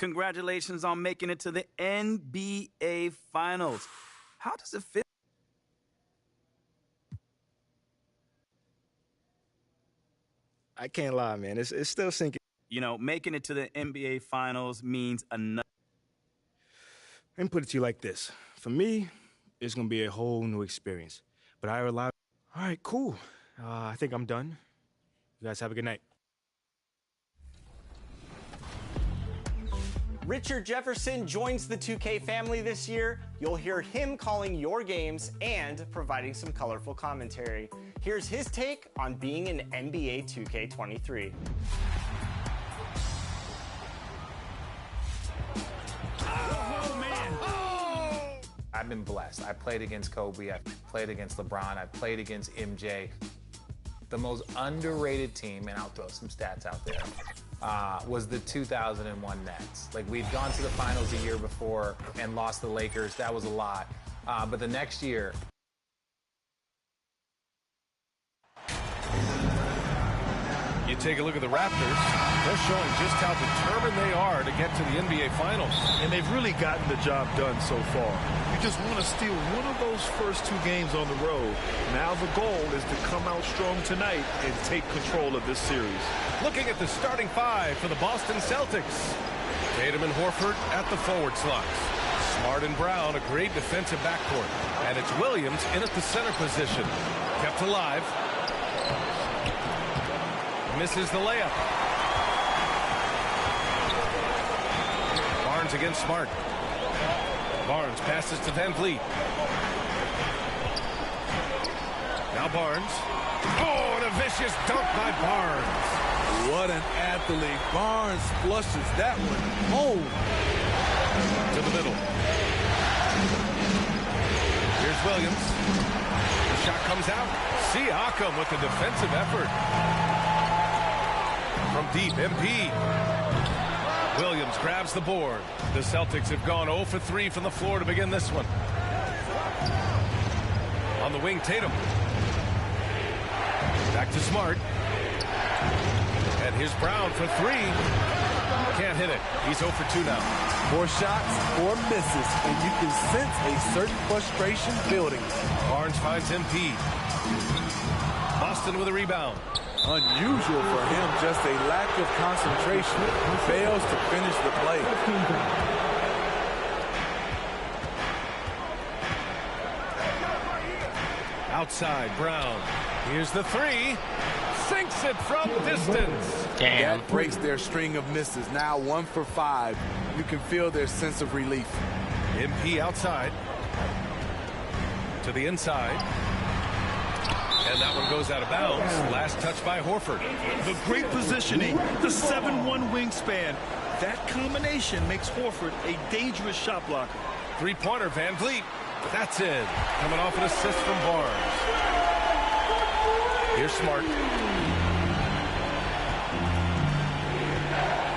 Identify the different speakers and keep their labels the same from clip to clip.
Speaker 1: Congratulations on making it to the NBA Finals. How does it feel?
Speaker 2: I can't lie, man. It's still sinking.
Speaker 1: You know, making it to the NBA Finals means another.
Speaker 2: Let me put it to you like this. For me, it's going to be a whole new experience. But I rely. All right, cool. I think I'm done. You guys have a good night.
Speaker 3: Richard Jefferson joins the 2K family this year. You'll hear him calling your games and providing some colorful commentary. Here's his take on being an NBA 2K23.
Speaker 4: I've been blessed. I played against Kobe, I played against LeBron, I played against MJ. The most underrated team, and I'll throw some stats out there, was the 2001 Nets. Like, we'd gone to the finals a year before and lost the Lakers. That was a lot. But the next year,
Speaker 5: you take a look at the Raptors, they're showing just how determined they are to get to the NBA Finals.
Speaker 6: And they've really gotten the job done so far. You just want to steal one of those first two games on the road. Now the goal is to come out strong tonight and take control of this series.
Speaker 5: Looking at the starting five for the Boston Celtics. Tatum and Horford at the forward slots. Smart and Brown, a great defensive backcourt. And it's Williams in at the center position. Kept alive. Misses the layup. Barnes against Smart. Barnes passes to Van Vliet. Now Barnes. Oh, and a vicious dunk by Barnes.
Speaker 7: What an athlete. Barnes flushes that one home.
Speaker 5: To the middle. Here's Williams. The shot comes out. Siakam with the defensive effort. From deep, MP. Williams grabs the board. The Celtics have gone 0 for 3 from the floor to begin this one. On the wing, Tatum. Back to Smart. And here's Brown for 3. Can't hit it. He's 0 for 2 now.
Speaker 7: 4 shots, 4 misses, and you can sense a certain frustration building.
Speaker 5: Barnes finds MP. Boston with a rebound.
Speaker 7: Unusual for him, just a lack of concentration. He fails to finish the play.
Speaker 5: Outside, Brown. Here's the 3. Sinks it from distance.
Speaker 8: Damn.
Speaker 7: That breaks their string of misses. Now 1 for 5. You can feel their sense of relief.
Speaker 5: MP outside. To the inside. And that one goes out of bounds. Last touch by Horford.
Speaker 6: The great positioning, the 7-1 wingspan. That combination makes Horford a dangerous shot blocker.
Speaker 5: Three-pointer, Van Vliet. That's it. Coming off an assist from Barnes. Here's Smart.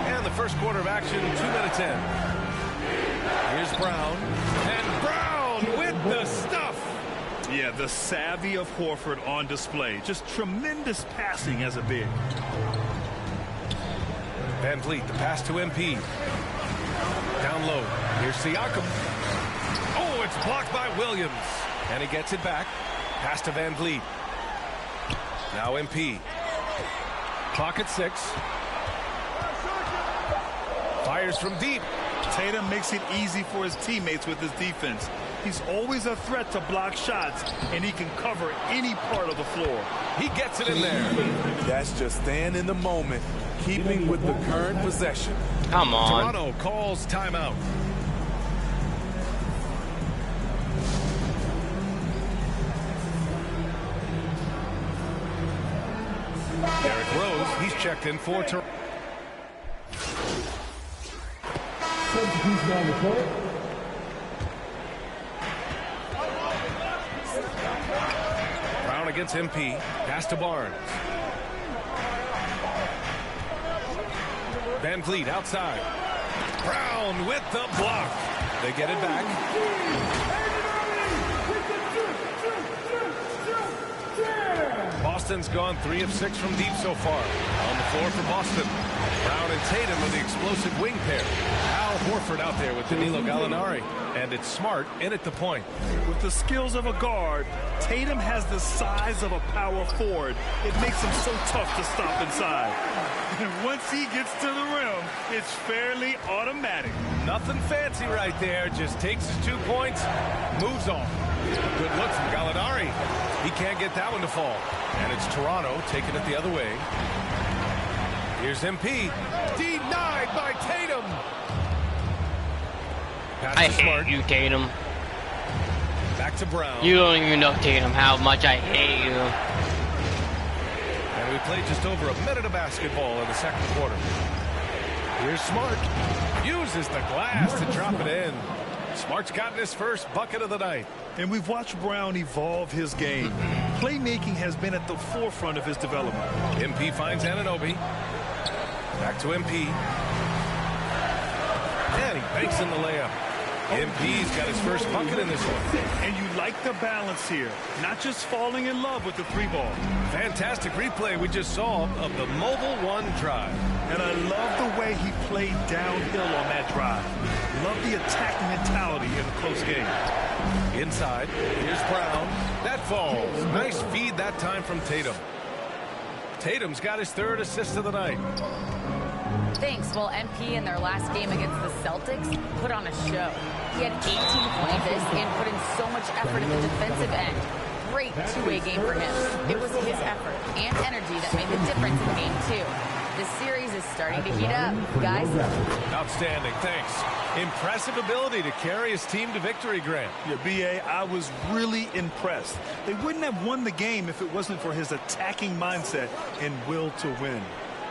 Speaker 5: And the first quarter of action, 2 minutes in. Here's Brown. And Brown with the stuff.
Speaker 6: Yeah, the savvy of Horford on display. Just tremendous passing as a big.
Speaker 5: Van Vliet, the pass to MP. Down low. Here's Siakam. Oh, it's blocked by Williams. And he gets it back. Pass to Van Vliet. Now MP. Clock at 6. Fires from deep.
Speaker 6: Tatum makes it easy for his teammates with his defense. He's always a threat to block shots, and he can cover any part of the floor.
Speaker 5: He gets it in there.
Speaker 7: That's just staying in the moment, keeping with the current possession.
Speaker 8: Come on.
Speaker 5: Toronto calls timeout. Derrick Rose, he's checked in for Toronto. Brown against MP. Pass to Barnes. Van Vliet outside. Brown with the block. They get it back. Boston Boston's gone 3 of 6 from deep so far. On the floor for Boston, Brown and Tatum are the explosive wing pair. Al Horford out there with Danilo Gallinari. And it's Smart in at the point.
Speaker 6: With the skills of a guard, Tatum has the size of a power forward. It makes him so tough to stop inside. And once he gets to the rim, it's fairly automatic.
Speaker 5: Nothing fancy right there. Just takes his 2 points, moves on. Good look from Gallinari. He can't get that one to fall. And it's Toronto taking it the other way. Here's MP. Denied by Tatum. Pass
Speaker 8: I
Speaker 5: to Smart.
Speaker 8: hate you, Tatum.
Speaker 5: Back to Brown.
Speaker 8: You don't even know, Tatum, how much I hate you.
Speaker 5: And we played just over a minute of basketball in the second quarter. Here's Smart. Uses the glass to drop it in. Smart's gotten his first bucket of the night.
Speaker 6: And we've watched Brown evolve his game. Playmaking has been at the forefront of his development.
Speaker 5: MP finds Anunoby. Back to MP. And he banks in the layup. MP's got his first bucket in this one.
Speaker 6: And you like the balance here. Not just falling in love with the 3-ball.
Speaker 5: Fantastic replay we just saw of the Mobile One drive.
Speaker 6: And I love the way he played downhill on that drive. Love the attack mentality in a close game.
Speaker 5: Inside, here's Brown. That falls. Nice feed that time from Tatum. Tatum's got his 3rd assist of the night.
Speaker 9: Thanks. Well, MP in their last game against the Celtics put on a show. He had 18 points and put in so much effort at the defensive end. Great two-way game for him. It was his effort and energy that made the difference in game 2. The series is starting to heat up, guys.
Speaker 5: Outstanding, thanks. Impressive ability to carry his team to victory, Grant.
Speaker 6: Yeah, B.A., I was really impressed. They wouldn't have won the game if it wasn't for his attacking mindset and will to win.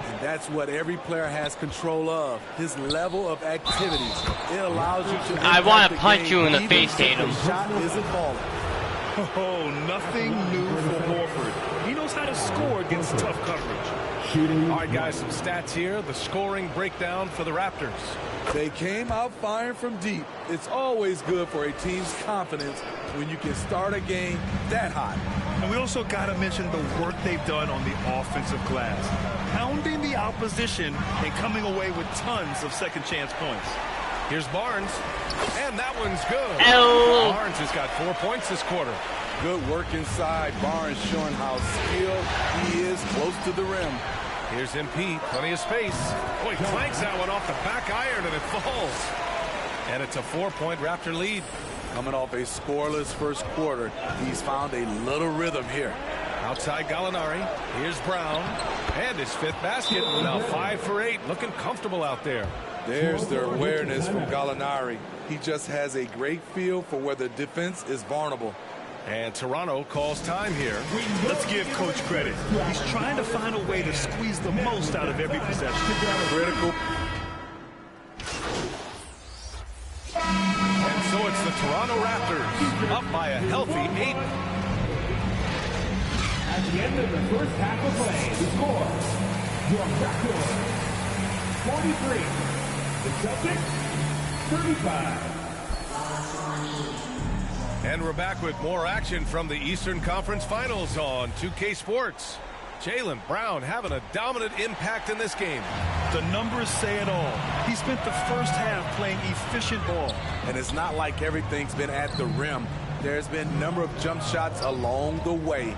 Speaker 7: And that's what every player has control of, his level of activity. It allows you to...
Speaker 8: I want to punch you in the face, Tatum.
Speaker 7: The shot isn't falling.
Speaker 6: Oh, nothing new for Horford. He knows how to score against tough coverage.
Speaker 5: All right, guys, some stats here. The scoring breakdown for the Raptors.
Speaker 7: They came out firing from deep. It's always good for a team's confidence when you can start a game that hot.
Speaker 6: And we also got to mention the work they've done on the offensive glass. Pounding the opposition and coming away with tons of second chance points.
Speaker 5: Here's Barnes. And that one's good.
Speaker 8: Oh.
Speaker 5: Barnes has got 4 points this quarter.
Speaker 7: Good work inside. Barnes showing how skilled he is close to the rim.
Speaker 5: Here's MP, plenty of space. Boy, clanks that one off the back iron and it falls. And it's a 4-point Raptor lead.
Speaker 7: Coming off a scoreless first quarter, he's found a little rhythm here.
Speaker 5: Outside Gallinari. Here's Brown. And his 5th basket. Now 5 for 8. Looking comfortable out there.
Speaker 7: There's the awareness from Gallinari. He just has a great feel for where the defense is vulnerable.
Speaker 5: And Toronto calls time here.
Speaker 6: Let's give Coach credit. He's trying to find a way to squeeze the most out of every possession.
Speaker 7: Critical.
Speaker 5: And so it's the Toronto Raptors up by a healthy 8.
Speaker 10: At the end of the first half of play, the score, your Raptors, 43. The Celtics, 35.
Speaker 5: And we're back with more action from the Eastern Conference Finals on 2K Sports. Jaylen Brown having a dominant impact in this game.
Speaker 6: The numbers say it all. He spent the first half playing efficient ball.
Speaker 7: And it's not like everything's been at the rim. There's been a number of jump shots along the way.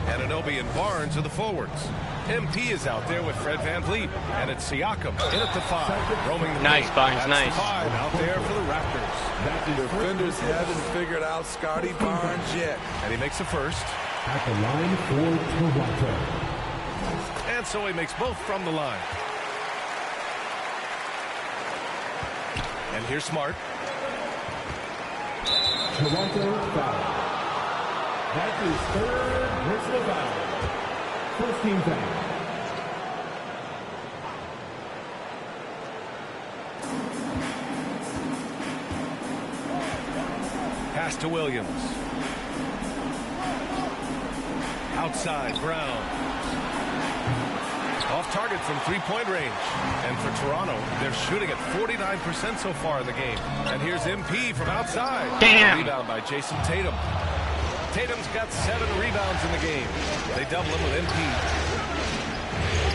Speaker 5: Anunoby and Barnes are the forwards. MP is out there with Fred VanVleet. And it's Siakam in at the 5. Roaming the
Speaker 8: Nice,
Speaker 5: paint.
Speaker 8: Barnes,
Speaker 5: That's
Speaker 8: nice.
Speaker 5: 5 out there for the Raptors.
Speaker 7: Defenders haven't figured out Scotty Barnes yet.
Speaker 5: And he makes the first.
Speaker 10: At the line for Toronto.
Speaker 5: And so he makes both from the line. And here's Smart.
Speaker 10: Toronto foul. That's his 3rd personal foul. First team foul.
Speaker 5: Pass to Williams. Outside, Brown. Off target from 3-point range. And for Toronto, they're shooting at 49% so far in the game. And here's MP from outside.
Speaker 8: Damn.
Speaker 5: Rebound by Jason Tatum. Tatum's got 7 rebounds in the game. They double him with MP.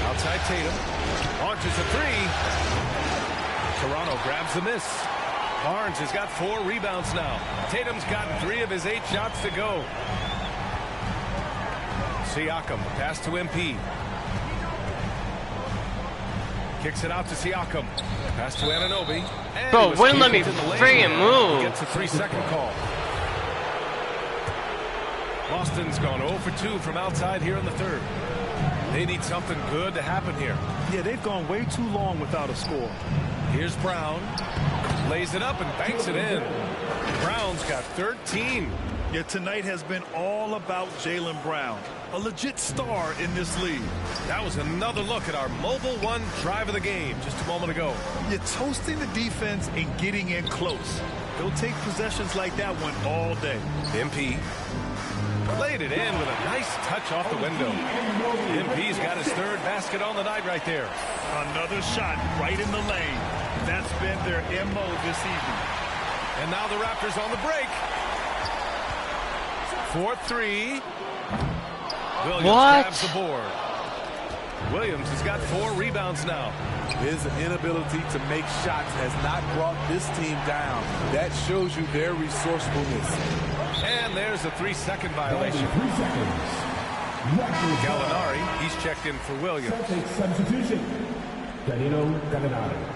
Speaker 5: Outside Tatum. Launches a 3. Toronto grabs the miss. Barnes has got 4 rebounds now. Tatum's gotten 3 of his 8 shots to go. Siakam, pass to MP. Kicks it out to Siakam. Pass to Anunoby. And
Speaker 8: Bro, wouldn't let me friggin' move.
Speaker 5: Gets a 3-second call. Boston's gone 0 for 2 from outside here in the third. They need something good to happen here.
Speaker 6: Yeah, they've gone way too long without a score.
Speaker 5: Here's Brown. Lays it up and banks it in. Brown's got 13.
Speaker 6: Yeah, tonight has been all about Jaylen Brown, a legit star in this league.
Speaker 5: That was another look at our Mobile One drive of the game just a moment ago.
Speaker 6: You're toasting the defense and getting in close. They'll take possessions like that one all day.
Speaker 5: MP laid it in with a nice touch off the window. MP's got his 3rd basket on the night right there.
Speaker 6: Another shot right in the lane. That's been their MO this evening.
Speaker 5: And now the Raptors on the break. 4-3. Williams grabs the board. Williams has got 4 rebounds now.
Speaker 7: His inability to make shots has not brought this team down. That shows you their resourcefulness.
Speaker 5: And there's a 3-second violation.
Speaker 10: 3 seconds.
Speaker 5: Gallinari, he's checked in for Williams.
Speaker 10: Celtics substitution. Danilo Gallinari.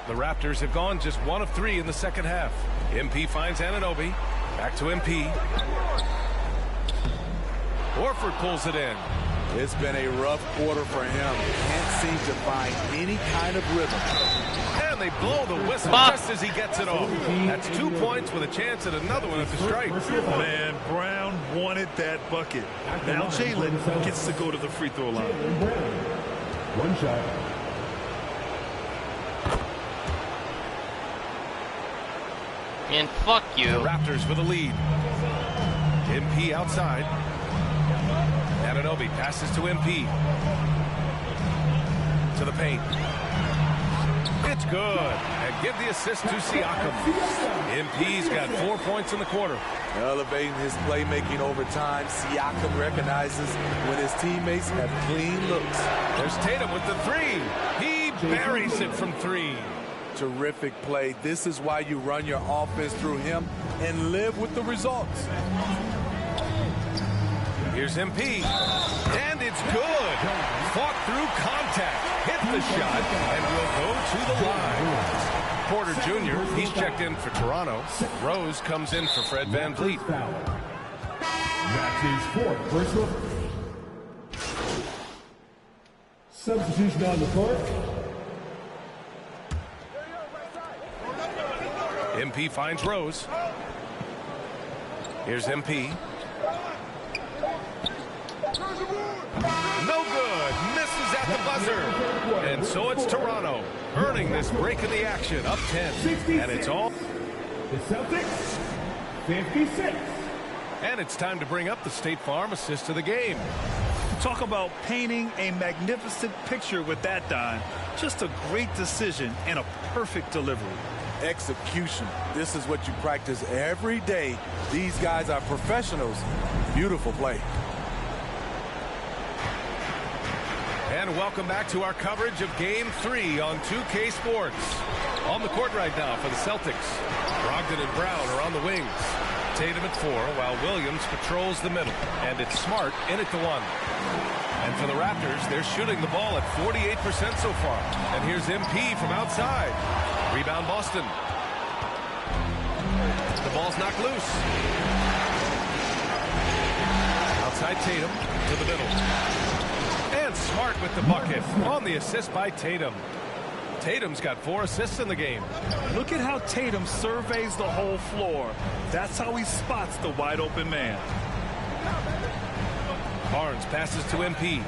Speaker 5: The Raptors have gone just 1 of 3 in the second half. MP finds Anunoby. Back to MP. Horford pulls it in.
Speaker 7: It's been a rough quarter for him. Can't seem to find any kind of rhythm.
Speaker 5: And they blow the whistle just as he gets it off. That's 2 points with a chance at another one at the strike.
Speaker 6: Man, Brown wanted that bucket. Now Jaylen gets to go to the free throw line.
Speaker 10: 1 shot.
Speaker 8: And fuck you.
Speaker 5: The Raptors for the lead. MP outside. Anunoby passes to MP. To the paint. It's good. And give the assist to Siakam. MP's got 4 points in the quarter.
Speaker 7: Elevating his playmaking over time, Siakam recognizes when his teammates have clean looks.
Speaker 5: There's Tatum with the 3. He buries it from 3.
Speaker 7: Terrific play. This is why you run your offense through him and live with the results.
Speaker 5: Here's MP. And it's good. Fought through contact. Hit the shot and will go to the line. Porter Jr., he's checked in for Toronto. Rose comes in for Fred VanVleet.
Speaker 10: That's his 4th personal. Substitution on the court.
Speaker 5: MP finds Rose. Here's MP. No good. Misses at the buzzer. And so it's Toronto earning this break in the action. Up 10. And it's all.
Speaker 10: The Celtics, 56.
Speaker 5: And it's time to bring up the State Farm assist of the game.
Speaker 6: Talk about painting a magnificent picture with that dime. Just a great decision and a perfect delivery.
Speaker 7: Execution. This is what you practice every day. These guys are professionals. Beautiful play.
Speaker 5: And welcome back to our coverage of Game 3 on 2K Sports. On the court right now for the Celtics. Brogdon and Brown are on the wings. Tatum at 4 while Williams patrols the middle. And it's Smart in at the 1. And for the Raptors, they're shooting the ball at 48% so far. And here's MP from outside. Rebound Boston. The ball's knocked loose. Outside Tatum to the middle. And Smart with the bucket on the assist by Tatum. Tatum's got 4 assists in the game.
Speaker 6: Look at how Tatum surveys the whole floor. That's how he spots the wide open man.
Speaker 5: Barnes passes to MP.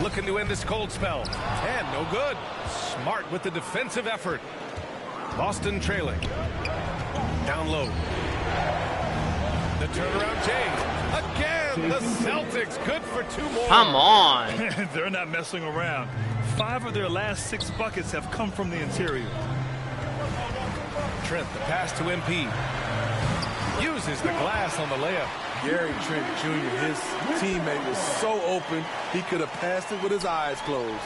Speaker 5: Looking to end this cold spell. And no good. Smart with the defensive effort. Boston trailing. Down low. The turnaround Jay. Again, the Celtics good for 2 more.
Speaker 8: Come on.
Speaker 6: They're not messing around. 5 of their last 6 buckets have come from the interior.
Speaker 5: Trent, the pass to MP. Uses the glass on the layup.
Speaker 7: Gary Trent Jr., his teammate was so open, he could have passed it with his eyes closed.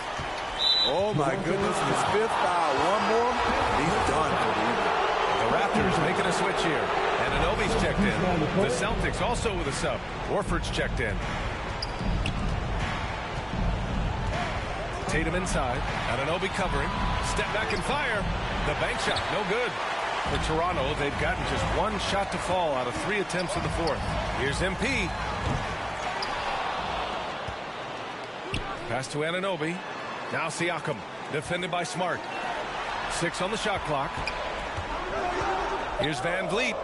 Speaker 7: Oh, my goodness, his 5th foul. One more, he's done for the evening.
Speaker 5: The Raptors making a switch here. And Anunoby's checked in. The Celtics also with a sub. Horford's checked in. Tatum inside. Anunoby covering. Step back and fire. The bank shot, no good. For Toronto, they've gotten just one shot to fall out of 3 attempts in the 4th. Here's MP. Pass to Anunoby. Now Siakam, defended by Smart. 6 on the shot clock. Here's Van Vliet.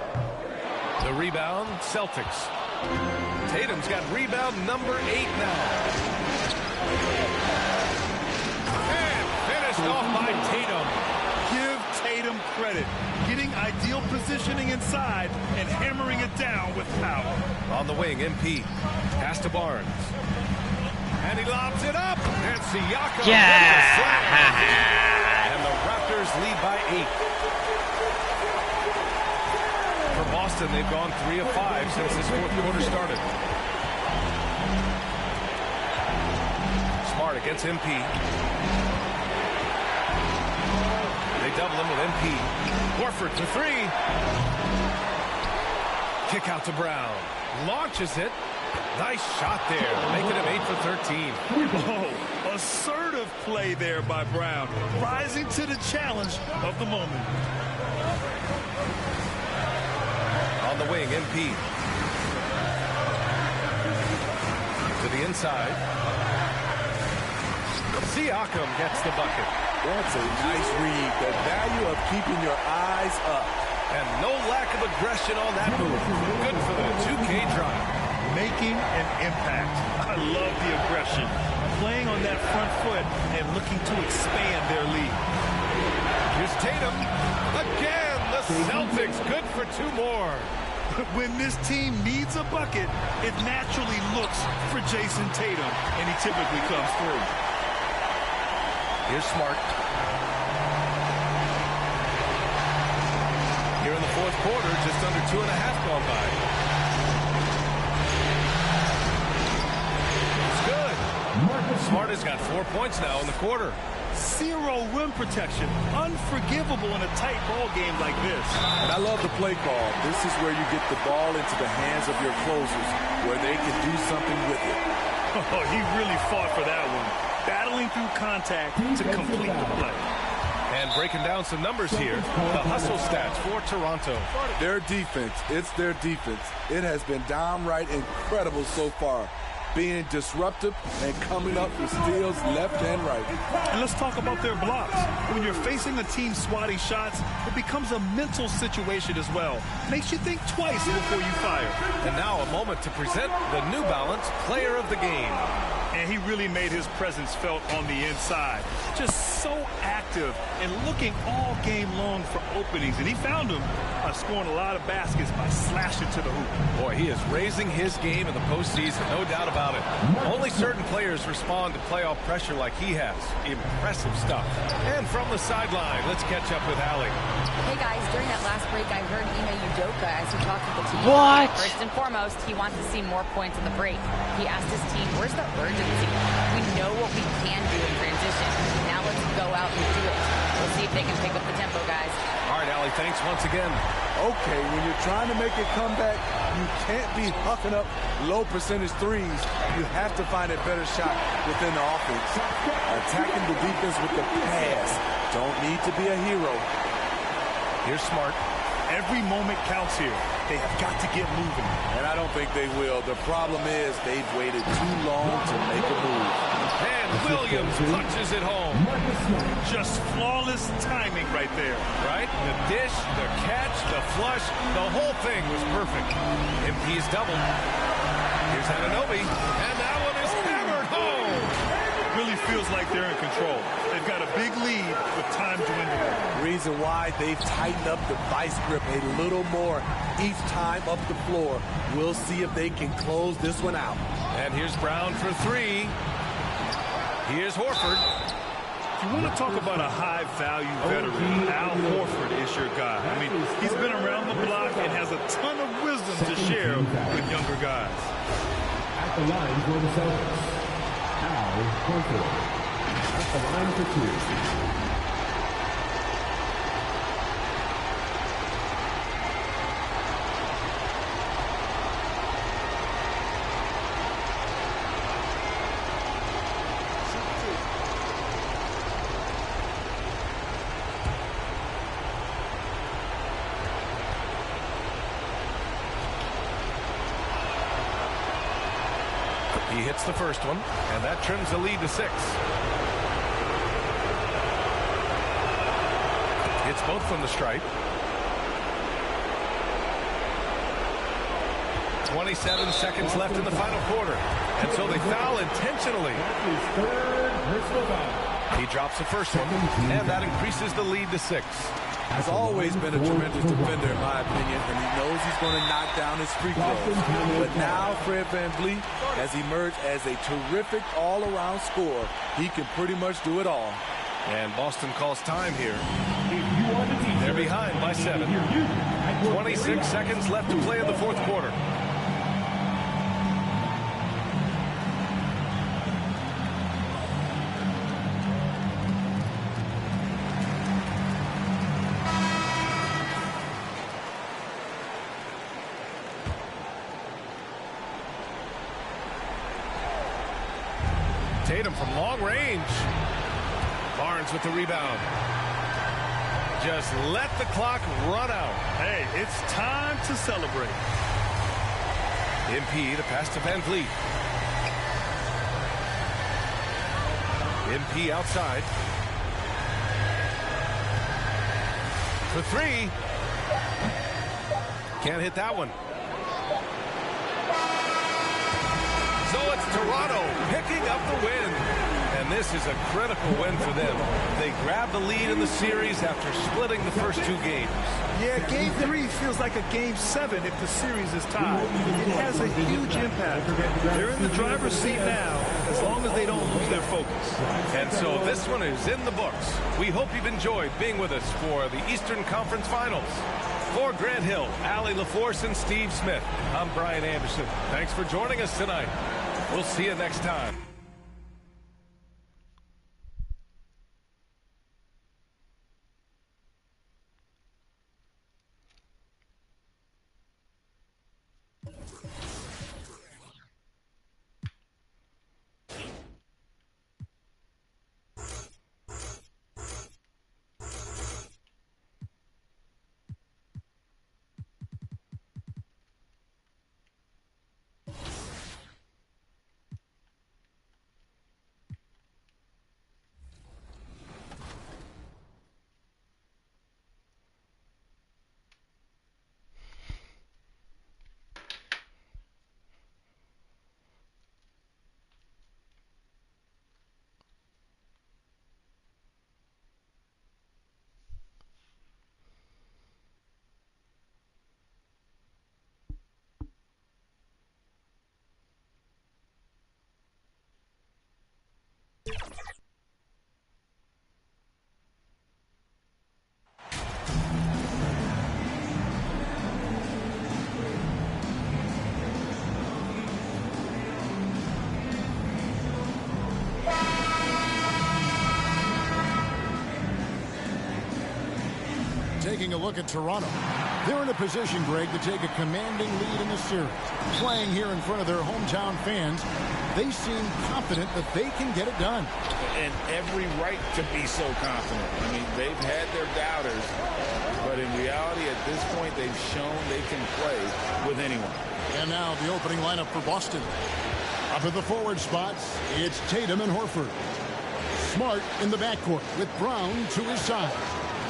Speaker 5: The rebound, Celtics. Tatum's got rebound number 8 now. And finished off by Tatum.
Speaker 6: Give Tatum credit. Getting ideal positioning inside and hammering it down with power.
Speaker 5: On the wing, MP. Pass to Barnes. And he lobs it up. And Siakam.
Speaker 8: Yeah.
Speaker 5: And the Raptors lead by 8. For Boston, they've gone 3 of 5 since this 4th quarter started. Smart against MP. They double him with MP. Horford for 3. Kick out to Brown. Launches it. Nice shot there, making him 8 for 13.
Speaker 6: Oh, assertive play there by Brown, rising to the challenge of the moment.
Speaker 5: On the wing, MP. To the inside. Siakam gets the bucket.
Speaker 7: That's a nice read. The value of keeping your eyes up.
Speaker 5: And no lack of aggression on that move. Good for the 2K drive.
Speaker 6: Making an impact. I love the aggression. Playing on that front foot and looking to expand their lead.
Speaker 5: Here's Tatum. Again, the Celtics good for 2 more.
Speaker 6: When this team needs a bucket, it naturally looks for Jason Tatum, and he typically comes through.
Speaker 5: Here's Smart. Here in the 4th quarter, just under 2.5 gone by. It's good. Smart has got 4 points now in the quarter.
Speaker 6: 0 rim protection. Unforgivable in a tight ball game like this.
Speaker 7: And I love the play call. This is where you get the ball into the hands of your closers, where they can do something with it.
Speaker 6: Oh, he really fought for that one. Battling through contact to complete the play.
Speaker 5: And breaking down some numbers here. The hustle stats for Toronto.
Speaker 7: Their defense, it's their defense. It has been downright incredible so far. Being disruptive and coming up with steals left and right.
Speaker 6: And let's talk about their blocks. When you're facing a team swatting shots, it becomes a mental situation as well. Makes you think twice before you fire.
Speaker 5: And now a moment to present the New Balance Player of the Game.
Speaker 6: And he really made his presence felt on the inside. Just so active and looking all game long for openings. And he found them by scoring a lot of baskets by slashing to the hoop.
Speaker 5: Boy, he is raising his game in the postseason, no doubt about it. Only certain players respond to playoff pressure like he has. Impressive stuff. And from the sideline, let's catch up with Allie.
Speaker 9: Hey guys, during that last break, I heard Ime Udoka as he talked to the team.
Speaker 8: What?
Speaker 9: First and foremost, he wants to see more points in the break. He asked his team, where's the urgency? We know what we can do in transition. Now let's go out and do it. We'll see if they can pick up the tempo, guys.
Speaker 5: All right, Allie, thanks once again.
Speaker 7: Okay, when you're trying to make a comeback, you can't be hucking up low percentage threes. You have to find a better shot within the offense. Attacking the defense with the pass. Don't need to be a hero.
Speaker 5: Here's Smart.
Speaker 6: Every moment counts here. They have got to get moving.
Speaker 7: And I don't think they will. The problem is they've waited too long to make a move.
Speaker 5: And Williams punches it home.
Speaker 6: Just flawless timing right there.
Speaker 5: Right? The dish, the catch, the flush, the whole thing was perfect. MP is doubled. Here's Anunoby. And that one is hammered home.
Speaker 6: Really feels like they're in control. They've got a big lead with time dwindling.
Speaker 7: Reason why they've tightened up the vice grip a little more each time up the floor. We'll see if they can close this one out.
Speaker 5: And here's Brown for 3. Here's Horford.
Speaker 6: If you want to talk about a high-value veteran, Al Horford is your guy. I mean, he's been around the block and has a ton of wisdom to share with younger guys.
Speaker 10: At the line for the Celtics, Al Horford. At the line for 2.
Speaker 5: He hits the first one, and that trims the lead to 6. Hits both from the stripe. 27 seconds left in the final quarter, and so they foul intentionally. He drops the first one, and that increases the lead to 6.
Speaker 7: Has always been a tremendous defender, in my opinion, and he knows he's going to knock down his free throws. But now Fred VanVleet has emerged as a terrific all-around scorer. He can pretty much do it all.
Speaker 5: And Boston calls time here. They're behind by 7. 26 seconds left to play in the fourth quarter. Tatum from long range. Barnes with the rebound. Just let the clock run out.
Speaker 6: Hey, it's time to celebrate.
Speaker 5: MP, the pass to VanVleet. MP outside. For 3. Can't hit that one. So it's Toronto picking up the win. And this is a critical win for them. They grab the lead in the series after splitting the first 2 games.
Speaker 6: Yeah, Game 3 feels like a Game 7 if the series is tied. It has a huge impact. They're in the driver's seat now, as long as they don't lose their focus.
Speaker 5: And so this one is in the books. We hope you've enjoyed being with us for the Eastern Conference Finals. For Grant Hill, Allie LaForce, and Steve Smith, I'm Brian Anderson. Thanks for joining us tonight. We'll see you next time.
Speaker 11: Taking a look at Toronto. They're in a position, Greg, to take a commanding lead in the series. Playing here in front of their hometown fans, they seem confident that they can get it done.
Speaker 12: And every right to be so confident. I mean, they've had their doubters, but in reality, at this point, they've shown they can play with anyone.
Speaker 11: And now the opening lineup for Boston. Up at the forward spots, it's Tatum and Horford. Smart in the backcourt with Brown to his side.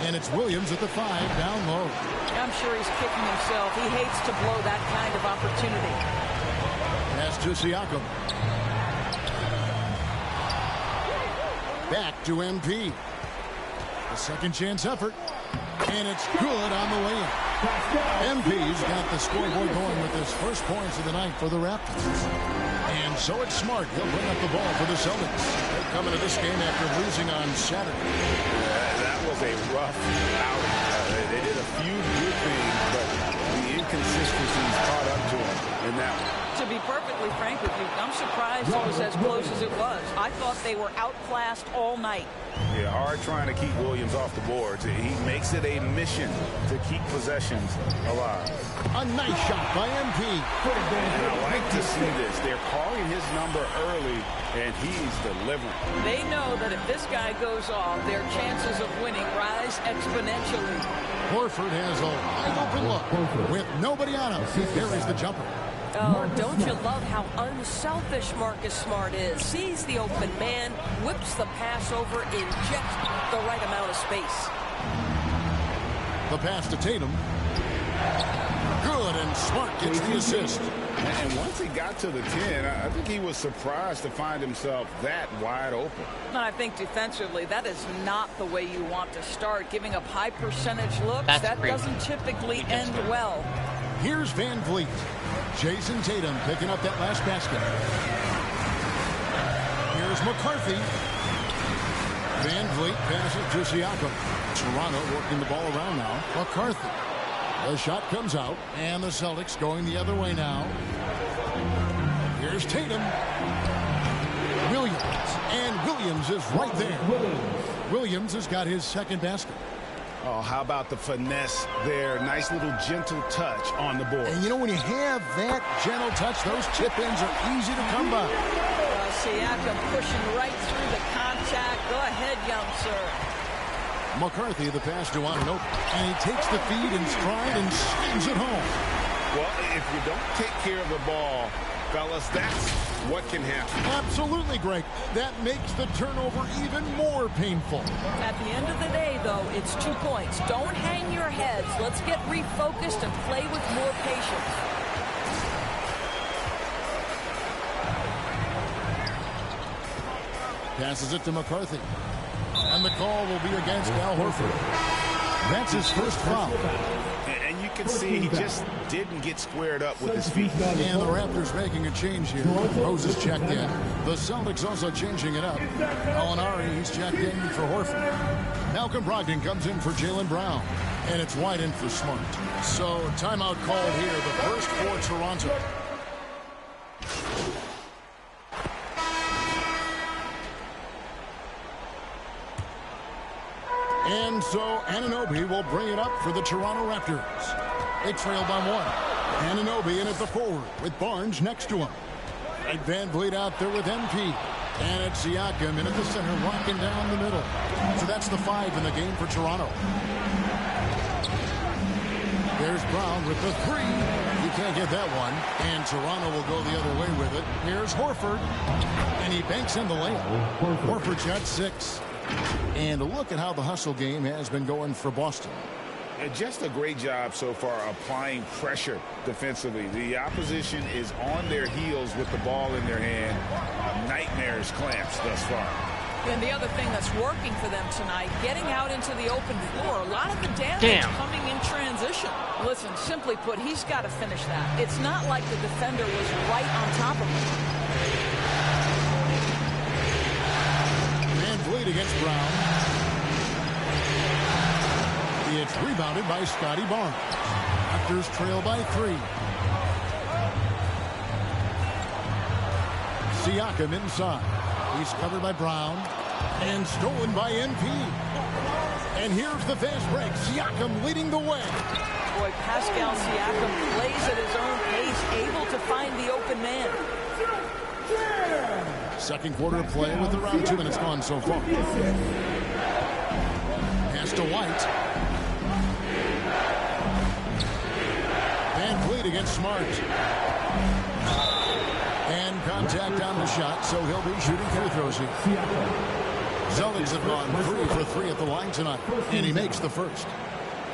Speaker 11: And it's Williams at the 5 down low.
Speaker 13: I'm sure he's kicking himself. He hates to blow that kind of opportunity.
Speaker 11: Pass to Siakam. Back to MP. The second chance effort. And it's good on the way in. MP's got the scoreboard going with his first points of the night for the Raptors. And so it's Smart. He'll bring up the ball for the Celtics. They're coming to this game after losing on Saturday.
Speaker 12: That was a rough outing. They did a few good things, but the inconsistencies caught up to them in that one.
Speaker 13: To be perfectly frank with you, I'm surprised it was as close as it was. I thought they were outclassed all night.
Speaker 12: Yeah, hard trying to keep Williams off the boards. He makes it a mission to keep possessions alive.
Speaker 11: A nice shot by MP.
Speaker 12: And I like to see this. They're calling his number early, and he's delivering.
Speaker 13: They know that if this guy goes off, their chances of winning rise exponentially.
Speaker 11: Horford has a wide open look with nobody on him. There is the jumper.
Speaker 14: Oh, don't you love how unselfish Marcus Smart is? Sees the open man, whips the pass over in just the right amount of space.
Speaker 11: The pass to Tatum. Good, and Smart gets the assist.
Speaker 12: And once he got to the 10, I think he was surprised to find himself that wide open.
Speaker 13: I think defensively, that is not the way you want to start. Giving up high percentage looks, that doesn't typically end well.
Speaker 11: Here's Van Vliet. Jason Tatum picking up that last basket. Here's McCarthy. Van Vliet passes to Siakam. Toronto working the ball around now. McCarthy. The shot comes out, and the Celtics going the other way now. Here's Tatum. Williams. And Williams is right there. Williams has got his second basket.
Speaker 12: Oh, how about the finesse there? Nice little gentle touch on the board.
Speaker 11: And you know, when you have that gentle touch, those chip-ins are easy to come by.
Speaker 13: Siakam pushing right through the contact. Go ahead, young sir.
Speaker 11: McCarthy, the pass to Anunoby. And he takes the feed in stride and slams it home.
Speaker 12: Well, if you don't take care of the ball, fellas, that's what can happen.
Speaker 11: Absolutely, Greg. That makes the turnover even more painful.
Speaker 13: At the end of the day, though, it's 2 points. Don't hang your heads. Let's get refocused and play with more patience.
Speaker 11: Passes it to McCarthy. And the call will be against Al Horford. That's his first foul.
Speaker 12: And you can see he just didn't get squared up with his feet.
Speaker 11: And the Raptors making a change here. Rose is checked in. The Celtics also changing it up. Alinari, he's checked in for Horford. Malcolm Brogdon comes in for Jaylen Brown. And it's wide in for Smart. So timeout called here. The first for Toronto. And so Anunoby will bring it up for the Toronto Raptors. They trail by one. Anunoby in at the forward with Barnes next to him. And Van Vliet out there with MP. And it's Siakam in at the center, locking down the middle. So that's the 5 in the game for Toronto. There's Brown with the 3. You can't get that one. And Toronto will go the other way with it. Here's Horford. And he banks in the layup. Horford's got 6. And look at how the hustle game has been going for Boston.
Speaker 12: And just a great job so far applying pressure defensively. The opposition is on their heels with the ball in their hand. Nightmares clamps thus far.
Speaker 13: And the other thing that's working for them tonight, getting out into the open floor. A lot of the damage coming in transition. Listen, simply put, he's got to finish that. It's not like the defender was right on top of him.
Speaker 11: Lead against Brown. It's rebounded by Scotty Barnes. Raptors trail by 3. Siakam inside. He's covered by Brown and stolen by MP. And here's the fast break. Siakam leading the way.
Speaker 13: Boy, Pascal Siakam plays at his own pace, able to find the open man.
Speaker 11: Second quarter of play with around 2 minutes gone so far. Pass to White. Van Vliet against Smart. And contact on the shot, so he'll be shooting free throws here. Celtics have gone 3 for 3 at the line tonight, and he makes the first.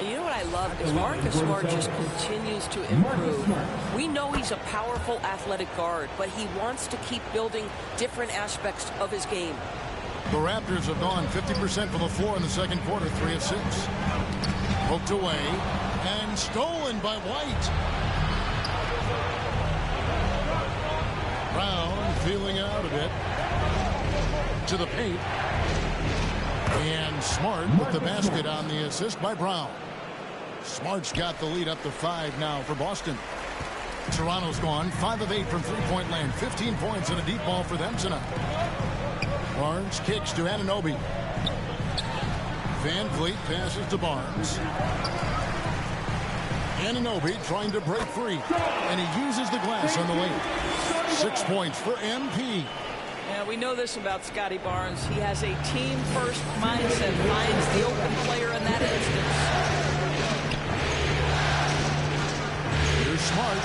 Speaker 14: You know what I love is Marcus Smart just continues to improve. We know he's a powerful athletic guard, but he wants to keep building different aspects of his game.
Speaker 11: The Raptors have gone 50% from the floor in the second quarter, 3 of 6. Poked away and stolen by White. Brown feeling out a bit. To the paint. And Smart with the basket on the assist by Brown. Smart's got the lead up to 5 now for Boston. Toronto's gone 5 of 8 from three-point land. 15 points and a deep ball for them tonight. Barnes kicks to Anunoby. Van Vliet passes to Barnes. Anunoby trying to break free. And he uses the glass on the lane. 6 points for MP.
Speaker 13: Yeah, we know this about Scotty Barnes. He has a team-first mindset. Finds the open player in that instance.
Speaker 11: Here's Smart.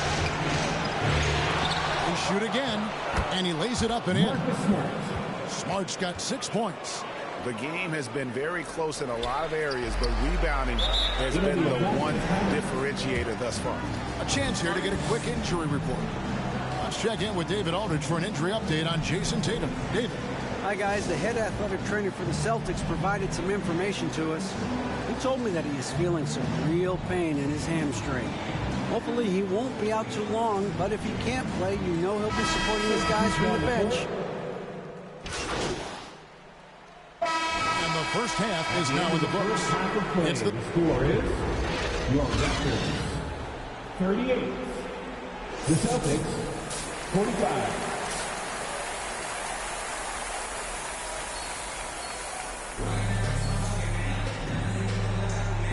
Speaker 11: He shoot again. And he lays it up and in. Smart's got 6 points.
Speaker 12: The game has been very close in a lot of areas, but rebounding has been the one differentiator thus far.
Speaker 11: A chance here to get a quick injury report. Let's check in with David Aldridge for an injury update on Jason Tatum. David.
Speaker 15: Hi, guys. The head athletic trainer for the Celtics provided some information to us. He told me that he is feeling some real pain in his hamstring. Hopefully he won't be out too long, but if he can't play, you know he'll be supporting his guys from the bench.
Speaker 11: And the first half is now in the books. It's the
Speaker 10: score is your Raptors 38. The Celtics 45.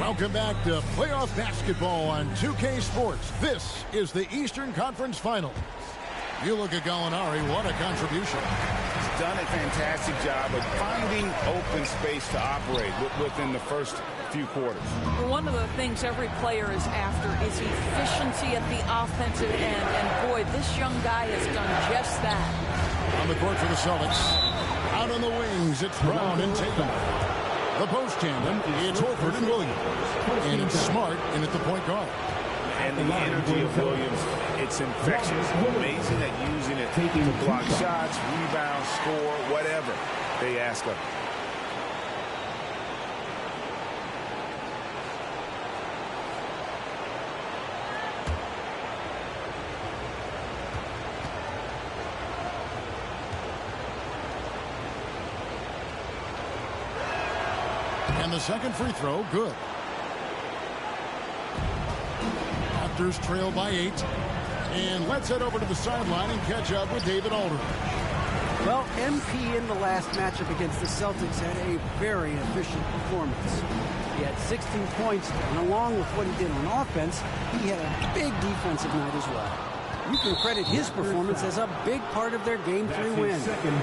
Speaker 11: Welcome back to playoff basketball on 2K Sports. This is the Eastern Conference Finals. You look at Gallinari, what a contribution.
Speaker 12: He's done a fantastic job of finding open space to operate within the first few quarters.
Speaker 13: Well, one of the things every player is after is efficiency at the offensive end. And boy, this young guy has done just that.
Speaker 11: On the court for the Celtics. Out on the wings, it's Brown and Tatum. The post tandem, it's Horford and Williams. And it's Smart in at the point guard.
Speaker 12: And the energy of Williams, it's infectious. Amazing at using it to block shots, rebound, score, whatever they ask of him.
Speaker 11: And the second free throw, good. Raptors trail by 8. And let's head over to the sideline and catch up with David Aldridge.
Speaker 15: Well, MP in the last matchup against the Celtics had a very efficient performance. He had 16 points, and along with what he did on offense, he had a big defensive night as well. You can credit his performance as a big part of their Game 3 win.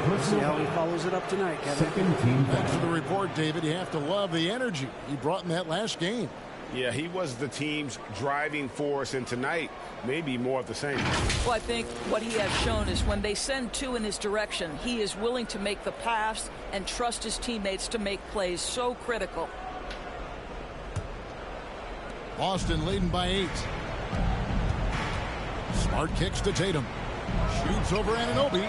Speaker 15: Let's see how he follows it up tonight, Kevin.
Speaker 11: Thanks for the report, David. You have to love the energy he brought in that last game.
Speaker 12: Yeah, he was the team's driving force, and tonight, maybe more of the same.
Speaker 13: Well, I think what he has shown is when they send two in his direction, he is willing to make the pass and trust his teammates to make plays. So critical.
Speaker 11: Boston leading by 8. Smart kicks to Tatum. Shoots over Anunoby.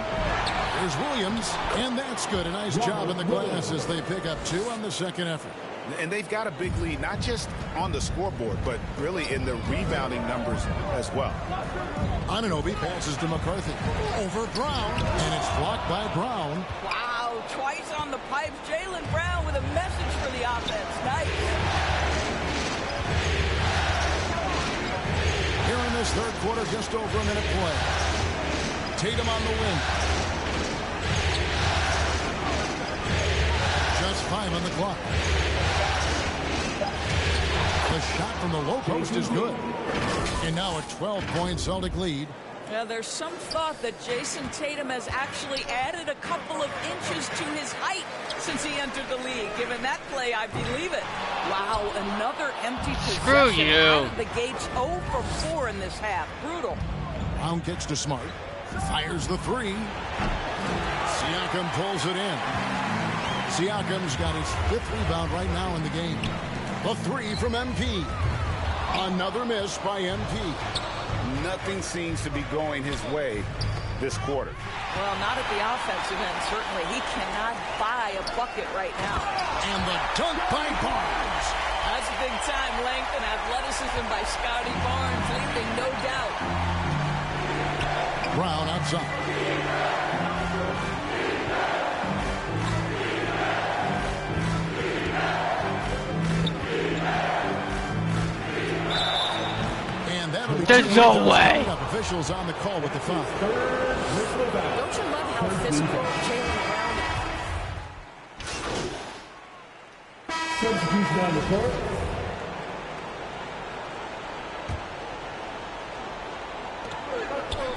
Speaker 11: There's Williams, and that's good. A nice job in the glass as they pick up 2 on the second effort.
Speaker 12: And they've got a big lead, not just on the scoreboard, but really in the rebounding numbers as well.
Speaker 11: Anunoby passes to McCarthy. Over Brown, and it's blocked by Brown.
Speaker 13: Wow, twice on the pipes. Jaylen Brown with a message for the offense. Nice.
Speaker 11: Here in this third quarter, just over a minute play. Tatum on the wing. Just 5 on the clock. The shot from the low post is good. And now a 12-point Celtic lead.
Speaker 13: Yeah, there's some thought that Jason Tatum has actually added a couple of inches to his height since he entered the league. Given that play, I believe it. Wow, another empty possession.
Speaker 8: Screw you.
Speaker 13: Out of the gates 0 for 4 in this half. Brutal.
Speaker 11: Brown kicks to Smart. Fires the 3. Siakam pulls it in. Siakam's got his 5th rebound right now in the game. The 3 from MP. Another miss by MP.
Speaker 12: Nothing seems to be going his way this quarter.
Speaker 13: Well, not at the offensive end, certainly. He cannot buy a bucket right now.
Speaker 11: And the dunk by Barnes.
Speaker 13: That's big-time length and athleticism by Scotty Barnes, leaving no doubt.
Speaker 11: Brown outside.
Speaker 8: There's no way.
Speaker 11: Officials on the call with the foul.
Speaker 14: Don't you love how physical Jaylen Brown is?
Speaker 10: Substitution on the court.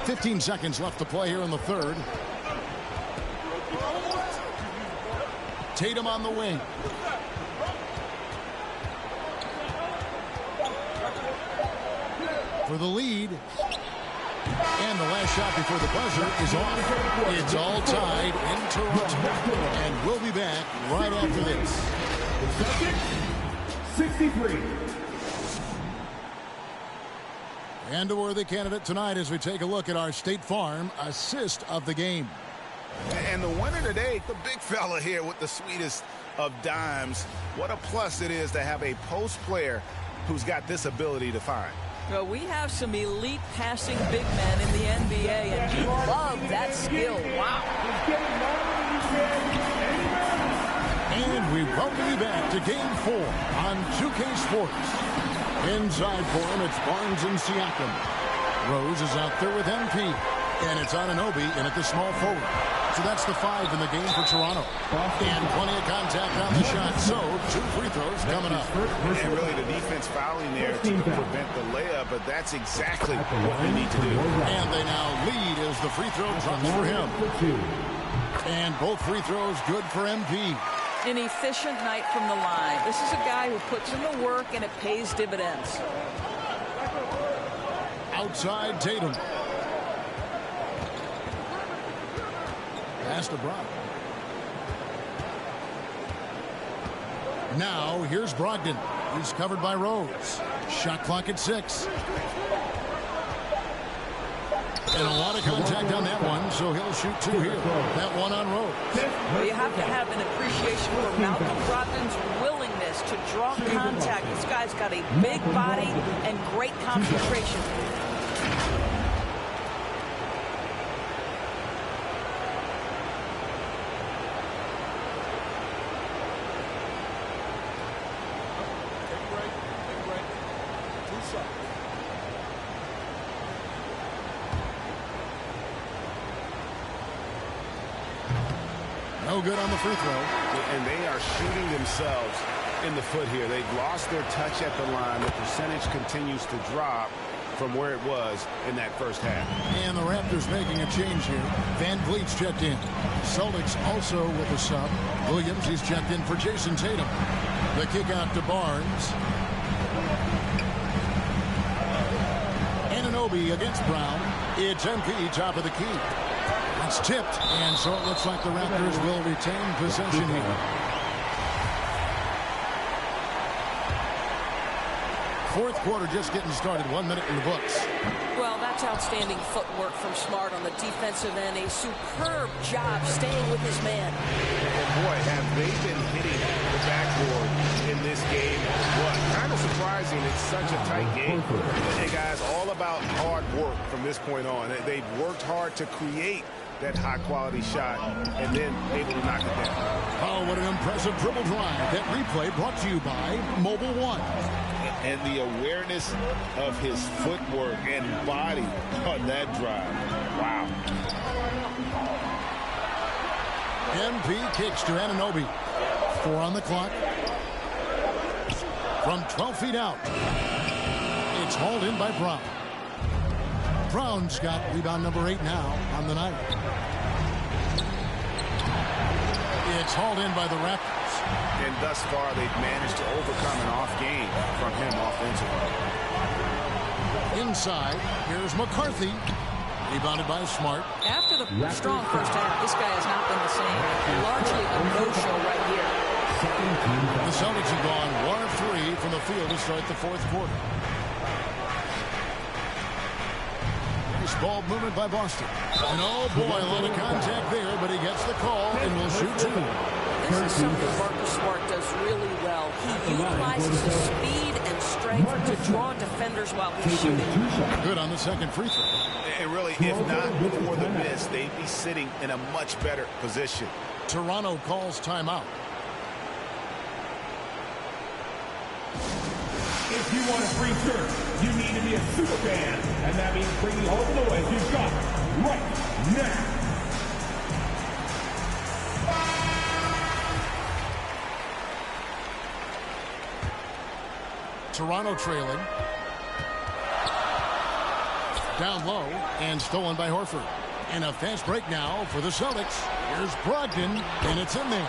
Speaker 11: $15 seconds left to play here in the third. Tatum on the wing. For the lead. And the last shot before the buzzer is off. It's all tied in Toronto. And we'll be back right after this.
Speaker 10: The Celtics, 63.
Speaker 11: And a worthy candidate tonight as we take a look at our State Farm assist of the game.
Speaker 12: And the winner today, the big fella here with the sweetest of dimes. What a plus it is to have a post player who's got this ability to find.
Speaker 13: Well, we have some elite passing big men in the NBA, and he loved that skill. Wow.
Speaker 11: And we welcome you back to Game 4 on 2K Sports. Inside for him, it's Barnes and Siakam. Rose is out there with MP. And it's Anunoby in at the small forward. So that's the 5 in the game for Toronto. And plenty of contact on the shot. So 2 free throws coming up.
Speaker 12: And really the defense fouling there to prevent the layup, but that's exactly what they need to do.
Speaker 11: And they now lead as the free throw drops for him. And both free throws good for MP.
Speaker 13: An efficient night from the line. This is a guy who puts in the work and it pays dividends.
Speaker 11: Outside Tatum. Pass to Brown. Now here's Brogdon. He's covered by Rose. Shot clock at 6. And a lot of contact on that one, so he'll shoot 2 here. That one on Rose.
Speaker 13: Well, you have to have an appreciation for Malcolm Brogdon's willingness to draw contact. This guy's got a big body and great concentration.
Speaker 11: No good on the free throw.
Speaker 12: And they are shooting themselves in the foot here. They've lost their touch at the line. The percentage continues to drop from where it was in that first half.
Speaker 11: And the Raptors making a change here. Van Vliet's checked in. Celtics also with a sub. Williams, he's checked in for Jason Tatum. The kick out to Barnes. Anunoby against Brown. It's MP, top of the key. It's tipped, and so it looks like the Raptors will retain possession here. Fourth quarter just getting started. 1 minute in the books.
Speaker 14: Well, that's outstanding footwork from Smart on the defensive end. A superb job staying with his man.
Speaker 12: And boy, have they been hitting the backboard in this game. What? Kind of surprising. It's such a tight game. Hey, guys, all about hard work from this point on. They've worked hard to create that high-quality shot and then able to knock it down.
Speaker 11: Oh, what an impressive dribble drive. That replay brought to you by Mobile One.
Speaker 12: And the awareness of his footwork and body on that drive. Wow.
Speaker 11: MP kicks to Anunoby. 4 on the clock. From 12 feet out. It's hauled in by Brown. Brown's got rebound number 8 now on the night. It's hauled in by the Raptors.
Speaker 12: And thus far, they've managed to overcome an off game from him offensively.
Speaker 11: Inside, here's McCarthy. Rebounded by Smart.
Speaker 13: After the strong first half, this guy has not been the same. Largely a no-show right here.
Speaker 11: The Celtics have gone 1 of 3 from the field to start the fourth quarter. Ball movement by Boston. And oh boy, a lot of contact there, but he gets the call and will shoot 2.
Speaker 14: this is something Marcus Smart does really well. He utilizes his speed and strength to draw defenders while he's shooting.
Speaker 11: Good on the second free throw.
Speaker 12: And really, if not for the miss, they'd be sitting in a much better position.
Speaker 11: Toronto calls timeout.
Speaker 10: If you want a free shirt, you need to be a super fan, and that means bringing all the noise you've got right now.
Speaker 11: Toronto trailing. Down low and stolen by Horford. And a fast break now for the Celtics. Here's Brogdon, and it's in there.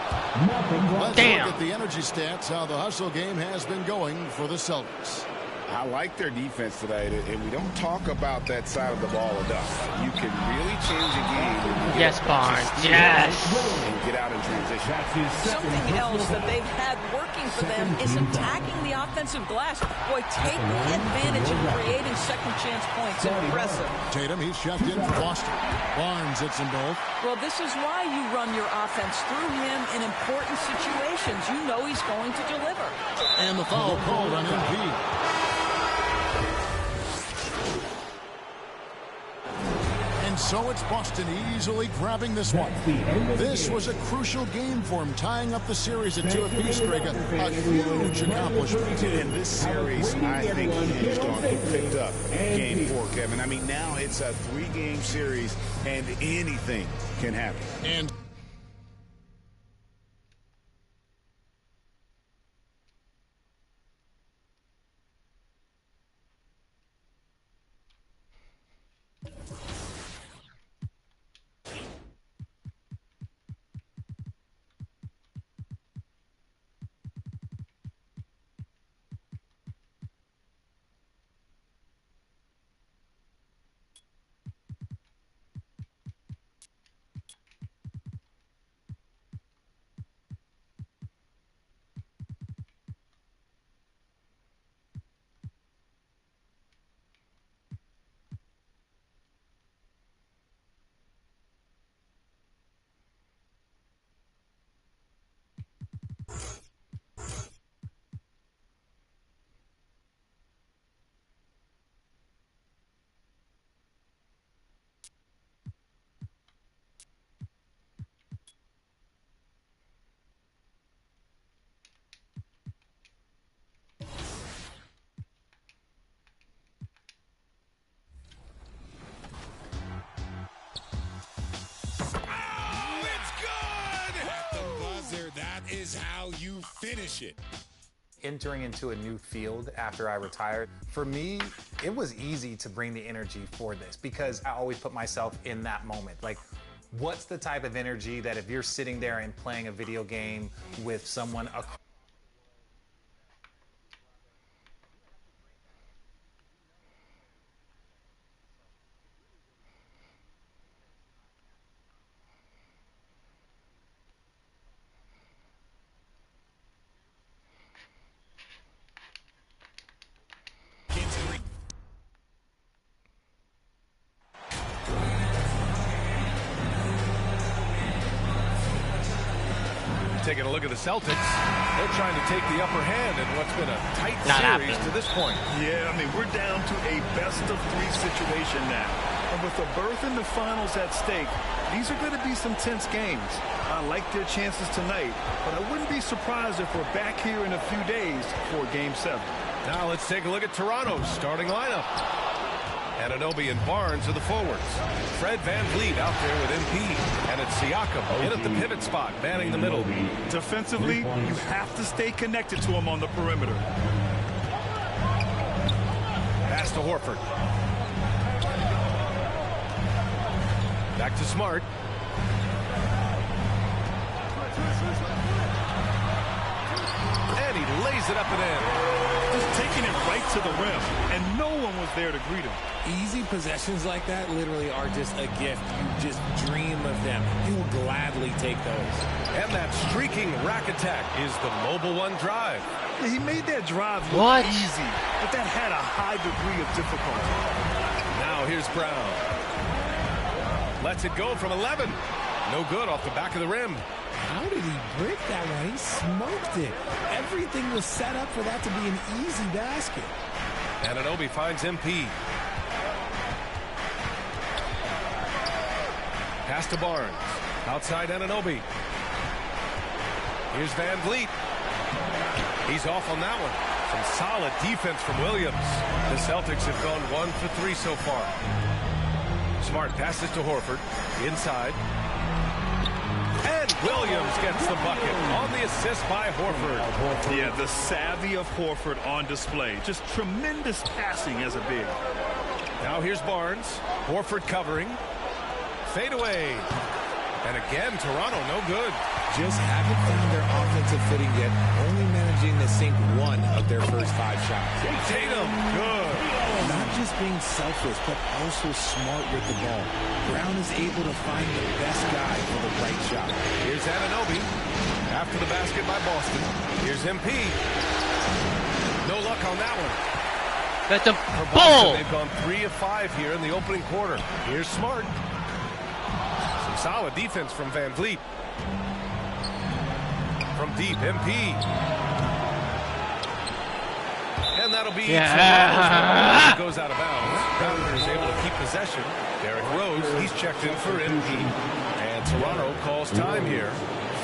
Speaker 11: Let's look at the energy stats, how the hustle game has been going for the Celtics.
Speaker 12: I like their defense tonight, and we don't talk about that side of the ball enough. You can really change a game.
Speaker 16: Yes, Barnes. Yes.
Speaker 12: And get out in transition.
Speaker 13: Something else that they've had working for them is attacking the offensive glass. Boy, taking advantage and creating second chance points. Impressive.
Speaker 11: Tatum, he's checked in for Boston. Barnes hits them both.
Speaker 13: Well, this is why you run your offense through him in important situations. You know he's going to deliver.
Speaker 11: And the foul called on MP. So it's Boston easily grabbing this one. This was a crucial game for him, tying up the series at 2 apiece, Greg. A huge accomplishment.
Speaker 12: In this series, I think hinged on who picked up game 4, Kevin. I mean, now it's a 3-game series, and anything can happen.
Speaker 11: And
Speaker 17: is how you finish it.
Speaker 4: Entering into a new field after I retired, for me, it was easy to bring the energy for this because I always put myself in that moment. Like, what's the type of energy that if you're sitting there and playing a video game with someone across
Speaker 5: taking a look at the Celtics. They're trying to take the upper hand in what's been a tight series to this point.
Speaker 6: Yeah, I mean, we're down to a best-of-3 situation now. And with a berth in the finals at stake, these are going to be some tense games. I like their chances tonight, but I wouldn't be surprised if we're back here in a few days for Game 7.
Speaker 5: Now let's take a look at Toronto's starting lineup. Anunoby and Barnes are the forwards. Fred VanVleet out there with MP. And it's Siakam in at the pivot spot, manning the middle.
Speaker 6: Defensively, you have to stay connected to him on the perimeter.
Speaker 5: Pass to Horford. Back to Smart. And he lays it up and in.
Speaker 6: Just taking it right to the rim, and no one was there to greet him.
Speaker 18: Easy possessions like that literally are just a gift. You just dream of them. You will gladly take those.
Speaker 5: And that streaking rack attack is the Mobile One drive.
Speaker 6: Yeah, he made that drive look easy, but that had a high degree of difficulty.
Speaker 5: Now here's Brown. Lets it go from 11. No good off the back of the rim.
Speaker 18: How did he break that one? He smoked it. Everything was set up for that to be an easy basket.
Speaker 5: Anunoby finds MP. Pass to Barnes. Outside Anunoby. Here's Van Vliet. He's off on that one. Some solid defense from Williams. The Celtics have gone 1 for 3 so far. Smart passes to Horford. Inside. And Williams gets the bucket on the assist by Horford.
Speaker 6: Yeah, the savvy of Horford on display. Just tremendous passing as a big.
Speaker 5: Now here's Barnes. Horford covering. Fade away. And again, Toronto no good.
Speaker 18: Just haven't found their offensive footing yet, only managing to sink one of their first 5 shots.
Speaker 5: Tatum, good.
Speaker 18: Not just being selfless, but also smart with the ball. Brown is able to find the best guy for the right shot.
Speaker 5: Here's Anunoby. After the basket by Boston. Here's MP. No luck on that one.
Speaker 16: That's a
Speaker 5: bull. They've gone 3 of 5 here in the opening quarter. Here's Smart. Some solid defense from Van Vliet. From deep, MP. And that'll be Toronto's goes out of bounds. Crowder is able to keep possession. Derrick Rose, he's checked in for MP. And Toronto calls time here.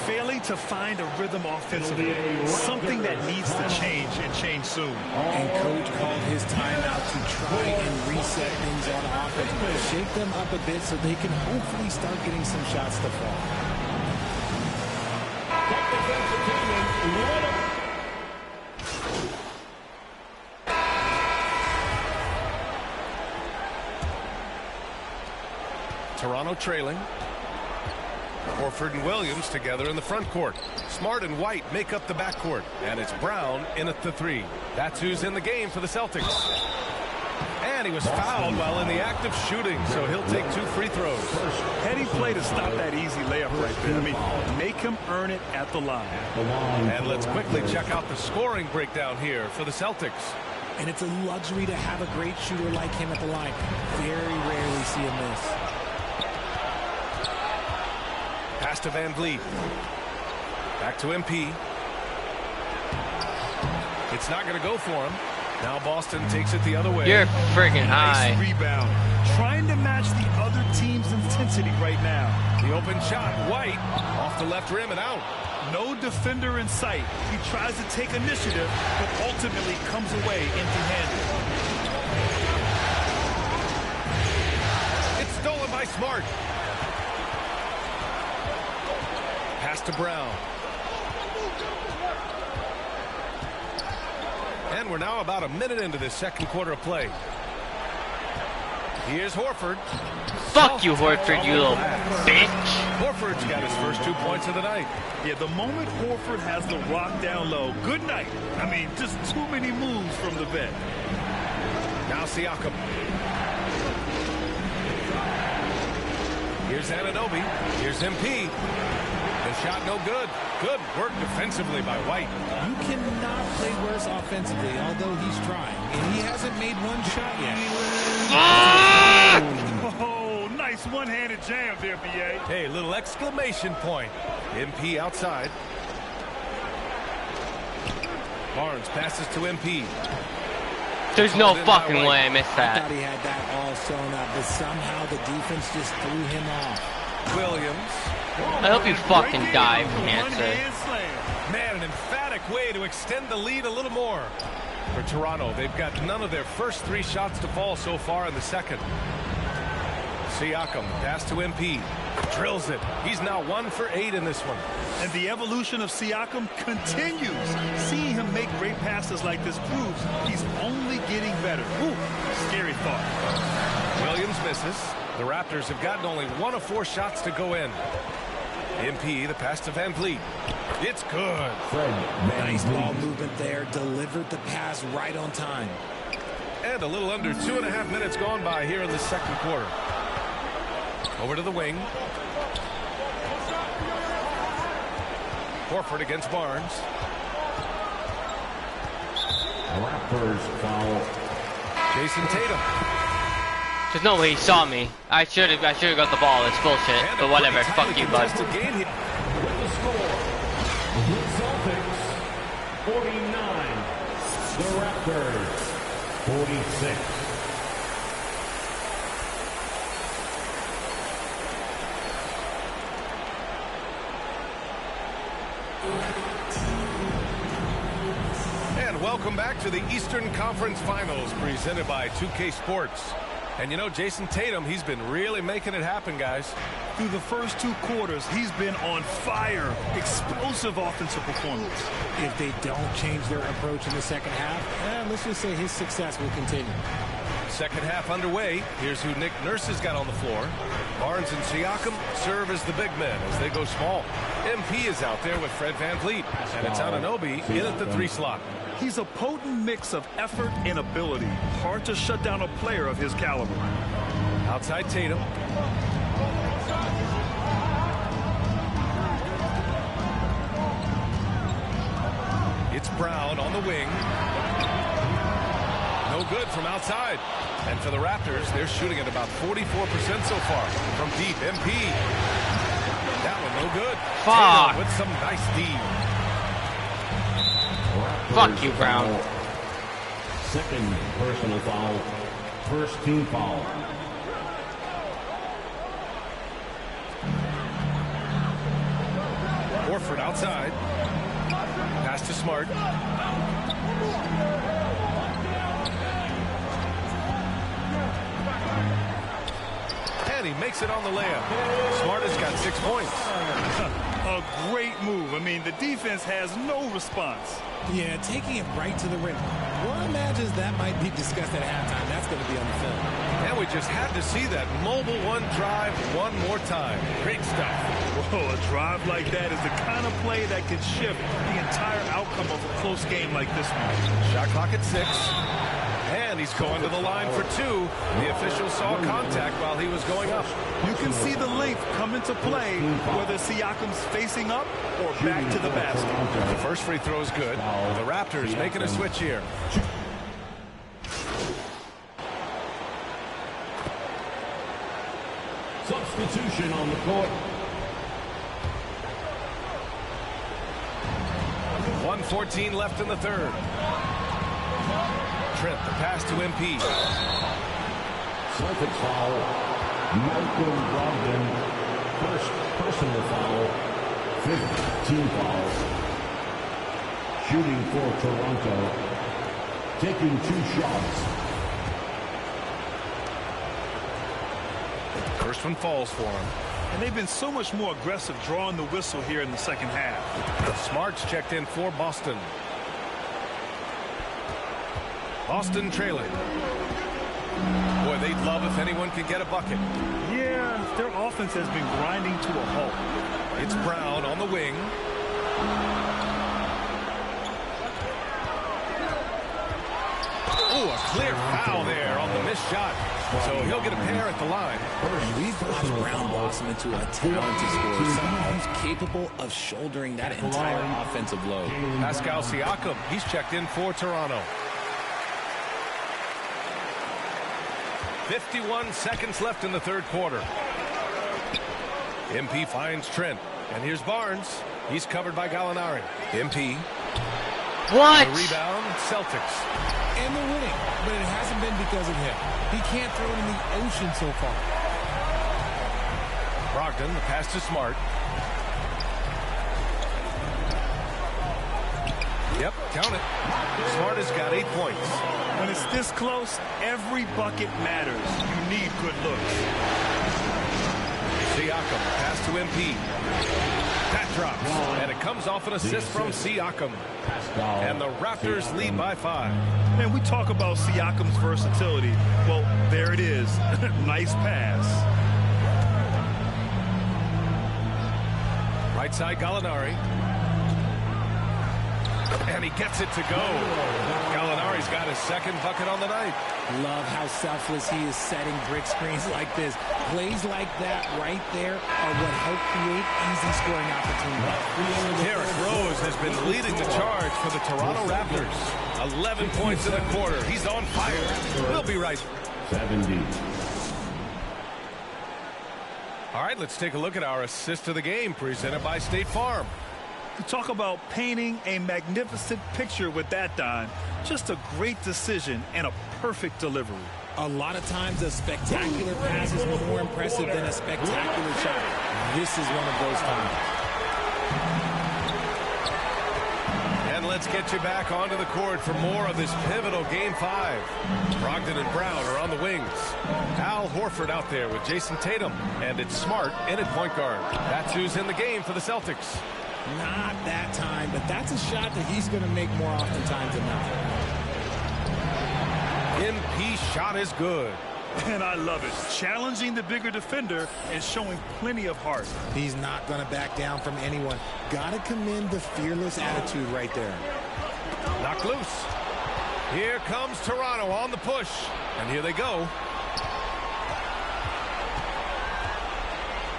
Speaker 6: Failing to find a rhythm offensively, something that needs to change and change soon.
Speaker 18: And coach called his timeout to try and reset things on offense. Shake them up a bit so they can hopefully start getting some shots to fall.
Speaker 5: Toronto trailing. Horford and Williams together in the front court. Smart and White make up the backcourt. And it's Brown in at the 3. That's who's in the game for the Celtics. And he was fouled while in the act of shooting, so he'll take 2 free throws.
Speaker 6: Heady play to stop that easy layup right there. I mean, make him earn it at the line.
Speaker 5: And let's quickly check out the scoring breakdown here for the Celtics.
Speaker 18: And it's a luxury to have a great shooter like him at the line. Very rarely see a miss.
Speaker 5: Pass to Van Vliet. Back to MP. It's not going to go for him. Now Boston takes it the other way.
Speaker 16: You're friggin' high.
Speaker 6: Nice rebound. Trying to match the other team's intensity right now.
Speaker 5: The open shot, White, off the left rim and out.
Speaker 6: No defender in sight. He tries to take initiative, but ultimately comes away empty-handed.
Speaker 5: It's stolen by Smart. Pass to Brown. And we're now about a minute into this second quarter of play. Here's Horford.
Speaker 16: Fuck you, Horford, you little bitch.
Speaker 5: Horford's got his first 2 points of the night.
Speaker 6: Yeah, the moment Horford has the rock down low, good night. I mean, just too many moves from the vet.
Speaker 5: Now Siakam. Here's Anunoby. Here's MP. The shot no good. Good work defensively by White.
Speaker 18: You cannot play worse offensively, although he's trying. And he hasn't made one shot yet.
Speaker 6: Oh, nice one-handed jam there, B.A.
Speaker 5: Hey, little exclamation point. MP outside. Barnes passes to MP.
Speaker 16: There's no fucking way I missed
Speaker 18: I thought
Speaker 16: that.
Speaker 18: he had that all sewn up, but somehow the defense just threw him off.
Speaker 5: Williams.
Speaker 16: I hope you fucking die, Cancer.
Speaker 5: Man, an emphatic way to extend the lead a little more. For Toronto, they've got none of their first 3 shots to fall so far in the second. Siakam, pass to MP. Drills it. He's now 1 for 8 in this one.
Speaker 6: And the evolution of Siakam continues. Seeing him make great passes like this proves he's only getting better. Ooh, scary thought.
Speaker 5: Williams misses. The Raptors have gotten only 1 of 4 shots to go in. MP, the pass to Van Vliet. It's good.
Speaker 18: Nice ball movement there. Delivered the pass right on time.
Speaker 5: And a little under 2.5 minutes gone by here in the second quarter. Over to the wing. Horford against Barnes.
Speaker 10: Raptors foul.
Speaker 5: Jason Tatum.
Speaker 16: There's no way he saw me. I should have got the ball. It's bullshit. But whatever. Fuck you, bud.
Speaker 10: With the score, 49. The Raptors, 46.
Speaker 5: And welcome back to the Eastern Conference Finals presented by 2K Sports. And you know, Jason Tatum, he's been really making it happen, guys.
Speaker 6: Through the first 2 quarters, he's been on fire. Explosive offensive performance.
Speaker 18: If they don't change their approach in the second half, let's just say his success will continue.
Speaker 5: Second half underway. Here's who Nick Nurse has got on the floor. Barnes and Siakam serve as the big men as they go small. MP is out there with Fred VanVleet. And it's Anunoby in at the 3 slot.
Speaker 6: He's a potent mix of effort and ability. Hard to shut down a player of his caliber.
Speaker 5: Outside Tatum. It's Brown on the wing. No good from outside. And for the Raptors, they're shooting at about 44% so far. From deep, MP. That one no good.
Speaker 16: Fuck.
Speaker 5: Tatum with some nice D.
Speaker 16: Fuck you, Brown.
Speaker 10: Second personal foul. First team foul.
Speaker 5: Horford outside. Pass to Smart. And he makes it on the layup. Smart has got 6 points.
Speaker 6: A great move. I mean, the defense has no response.
Speaker 18: Yeah, taking it right to the rim. One imagines that might be discussed at halftime. That's going to be on the film.
Speaker 5: And we just had to see that mobile one drive one more time. Great stuff.
Speaker 6: Whoa, a drive like that is the kind of play that can shift the entire outcome of a close game like this one.
Speaker 5: Shot clock at 6. And he's going to the line for 2. The official saw contact while he was going up.
Speaker 6: You can see the length come into play, whether Siakam's facing up or back to the basket.
Speaker 5: The first free throw is good. The Raptors making a switch here.
Speaker 10: Substitution on the court.
Speaker 5: 1:14 left in the third. Trent, the pass to MP.
Speaker 10: Celtics foul. Malcolm Brogdon. First personal foul. 5th team foul. Shooting for Toronto. Taking 2 shots.
Speaker 5: First one falls for him.
Speaker 6: And they've been so much more aggressive drawing the whistle here in the second half.
Speaker 5: Smart's checked in for Boston. Boston trailing. Boy, they'd love if anyone could get a bucket.
Speaker 6: Yeah, their offense has been grinding to a halt.
Speaker 5: It's Brown on the wing. Oh, a clear foul there on the missed shot. So he'll get a pair at the line.
Speaker 18: We've watched Brown blossom into a talented scorer, someone who's capable of shouldering that entire offensive load.
Speaker 5: Pascal Siakam, he's checked in for Toronto. 51 seconds left in the third quarter. MP finds Trent. And here's Barnes. He's covered by Gallinari. MP.
Speaker 16: What?
Speaker 5: The rebound, Celtics.
Speaker 18: And they're winning, but it hasn't been because of him. He can't throw it in the ocean so far.
Speaker 5: Brogdon, the pass to Smart. Yep, count it. Smart has got 8 points.
Speaker 6: When it's this close, every bucket matters. You need good looks.
Speaker 5: Siakam, pass to MP. That drops, and it comes off an assist from Siakam. And the Raptors lead by 5.
Speaker 6: Man, we talk about Siakam's versatility. Well, there it is. Nice pass.
Speaker 5: Right side, Gallinari. And he gets it to go. Gallinari's got his second bucket on the night.
Speaker 18: Love how selfless he is setting brick screens like this. Plays like that right there are what help create easy scoring opportunities.
Speaker 5: Derrick Rose has been leading the charge for the Toronto Raptors. 11 points in the quarter. He's on fire. We'll be right.
Speaker 10: 70.
Speaker 5: All right, let's take a look at our assist of the game presented by State Farm.
Speaker 6: Talk about painting a magnificent picture with that dime. Just a great decision and a perfect delivery.
Speaker 18: A lot of times a spectacular pass is more impressive than a spectacular shot. This is one of those times.
Speaker 5: And let's get you back onto the court for more of this pivotal Game 5. Brogdon and Brown are on the wings. Al Horford out there with Jason Tatum. And it's Smart in at point guard. That's who's in the game for the Celtics.
Speaker 18: Not that time, but that's a shot that he's going to make more oftentimes than not.
Speaker 5: MP shot is good.
Speaker 6: And I love it. Challenging the bigger defender and showing plenty of heart.
Speaker 18: He's not going to back down from anyone. Got to commend the fearless attitude right there.
Speaker 5: Knocked loose. Here comes Toronto on the push. And here they go.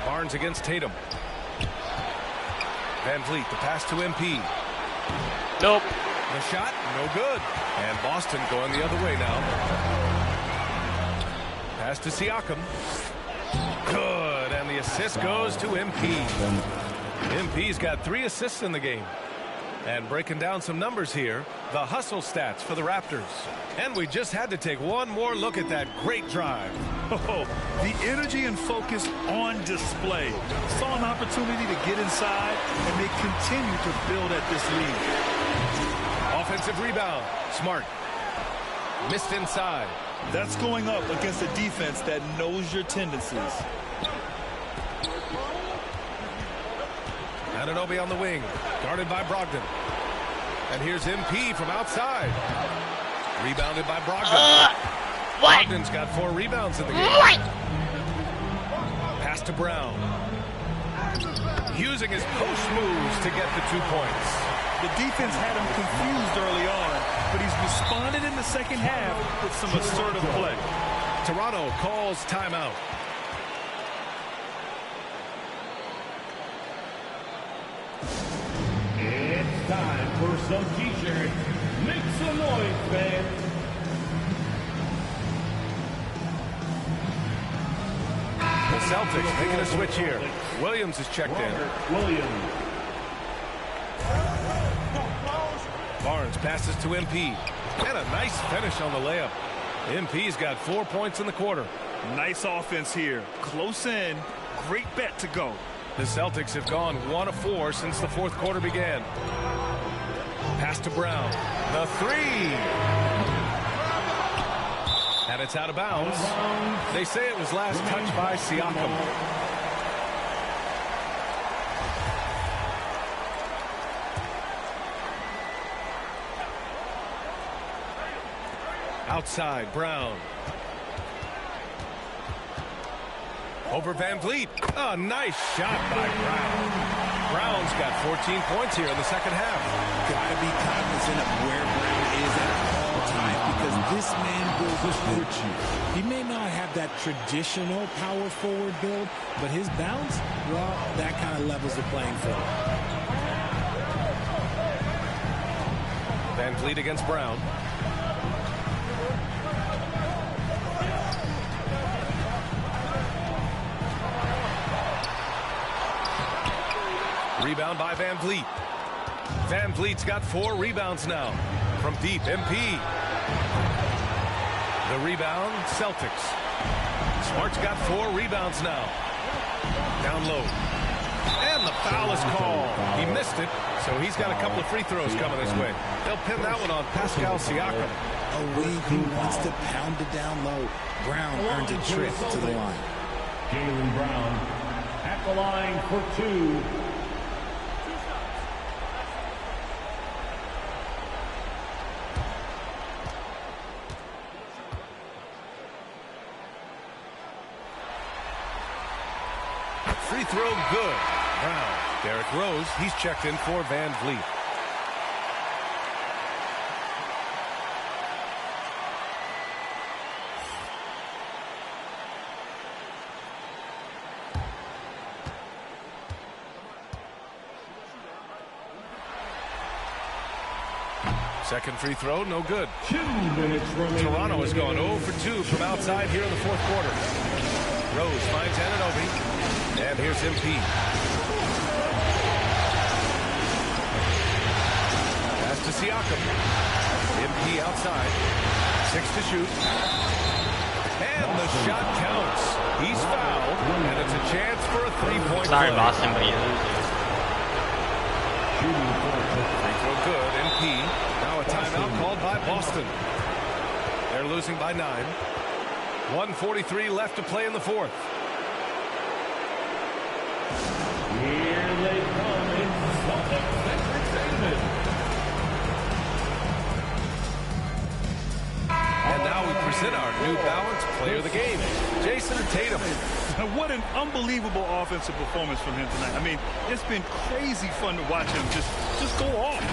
Speaker 5: Barnes against Tatum. Van Vliet, the pass to MP.
Speaker 16: Nope.
Speaker 5: The shot, no good. And Boston going the other way now. Pass to Siakam. Good, and the assist goes to MP. MP's got 3 assists in the game. And breaking down some numbers here, the hustle stats for the Raptors. And we just had to take one more look at that great drive.
Speaker 6: Oh, the energy and focus on display. Saw an opportunity to get inside, and they continue to build at this lead.
Speaker 5: Offensive rebound. Smart. Missed inside.
Speaker 6: That's going up against a defense that knows your tendencies.
Speaker 5: Anunoby on the wing, guarded by Brogdon. And here's MP from outside. Rebounded by Brogdon. Brogdon's got 4 rebounds in the game. Pass to Brown. Using his post moves to get the 2 points.
Speaker 6: The defense had him confused early on, but he's responded in the second half with some assertive play.
Speaker 5: Toronto calls timeout.
Speaker 10: It's time for some t-shirts. Make some noise, fans.
Speaker 5: The Celtics making a switch here. Williams is checked in.
Speaker 10: Williams.
Speaker 5: Barnes passes to MP. And a nice finish on the layup. MP's got 4 points in the quarter.
Speaker 6: Nice offense here. Close in. Great bet to go.
Speaker 5: The Celtics have gone 1 of 4 since the 4th quarter began. Pass to Brown. The 3. And it's out of bounds. They say it was last touched by Siakam. Outside, Brown. Over Van Vliet. A nice shot by Brown. Brown's got 14 points here in the second half.
Speaker 18: Got to be cognizant of where Brown is at all times because this man will hurt you. He may not have that traditional power forward build, but his bounce, well, that kind of levels the playing field.
Speaker 5: Van Vliet against Brown. Rebound by Van Vliet. Van Vliet's got 4 rebounds now. From deep, MP. The rebound, Celtics. Smart's got 4 rebounds now. Down low. And the foul is called. He missed it, so he's got a couple of free throws coming his way. They'll pin that one on Pascal Siakam.
Speaker 18: A wing who wants to pound it down low. Brown earns a trip to the line.
Speaker 10: Jaylen Brown at the line for 2.
Speaker 5: Free throw good. Brown. Derrick Rose, he's checked in for Van Vliet. Second free throw, no good.
Speaker 10: 2 minutes remaining.
Speaker 5: Toronto has gone 0 for 2 from outside here in the 4th quarter. Rose finds Anunoby. And here's MP. Siakam. MP outside. 6 to shoot. And the shot counts. He's fouled, and it's a chance for a 3-point
Speaker 16: Sorry,
Speaker 5: play.
Speaker 16: Boston, but you're losing.
Speaker 5: Free throw good. MP. Now a timeout called by Boston. They're losing by 9. 1:43 left to play in the fourth.
Speaker 10: Here they come in Celtics Entertainment.
Speaker 5: And now we present our New Balance Player of the Game, Jason Tatum.
Speaker 6: What an unbelievable offensive performance from him tonight. I mean, it's been crazy fun to watch him just go off.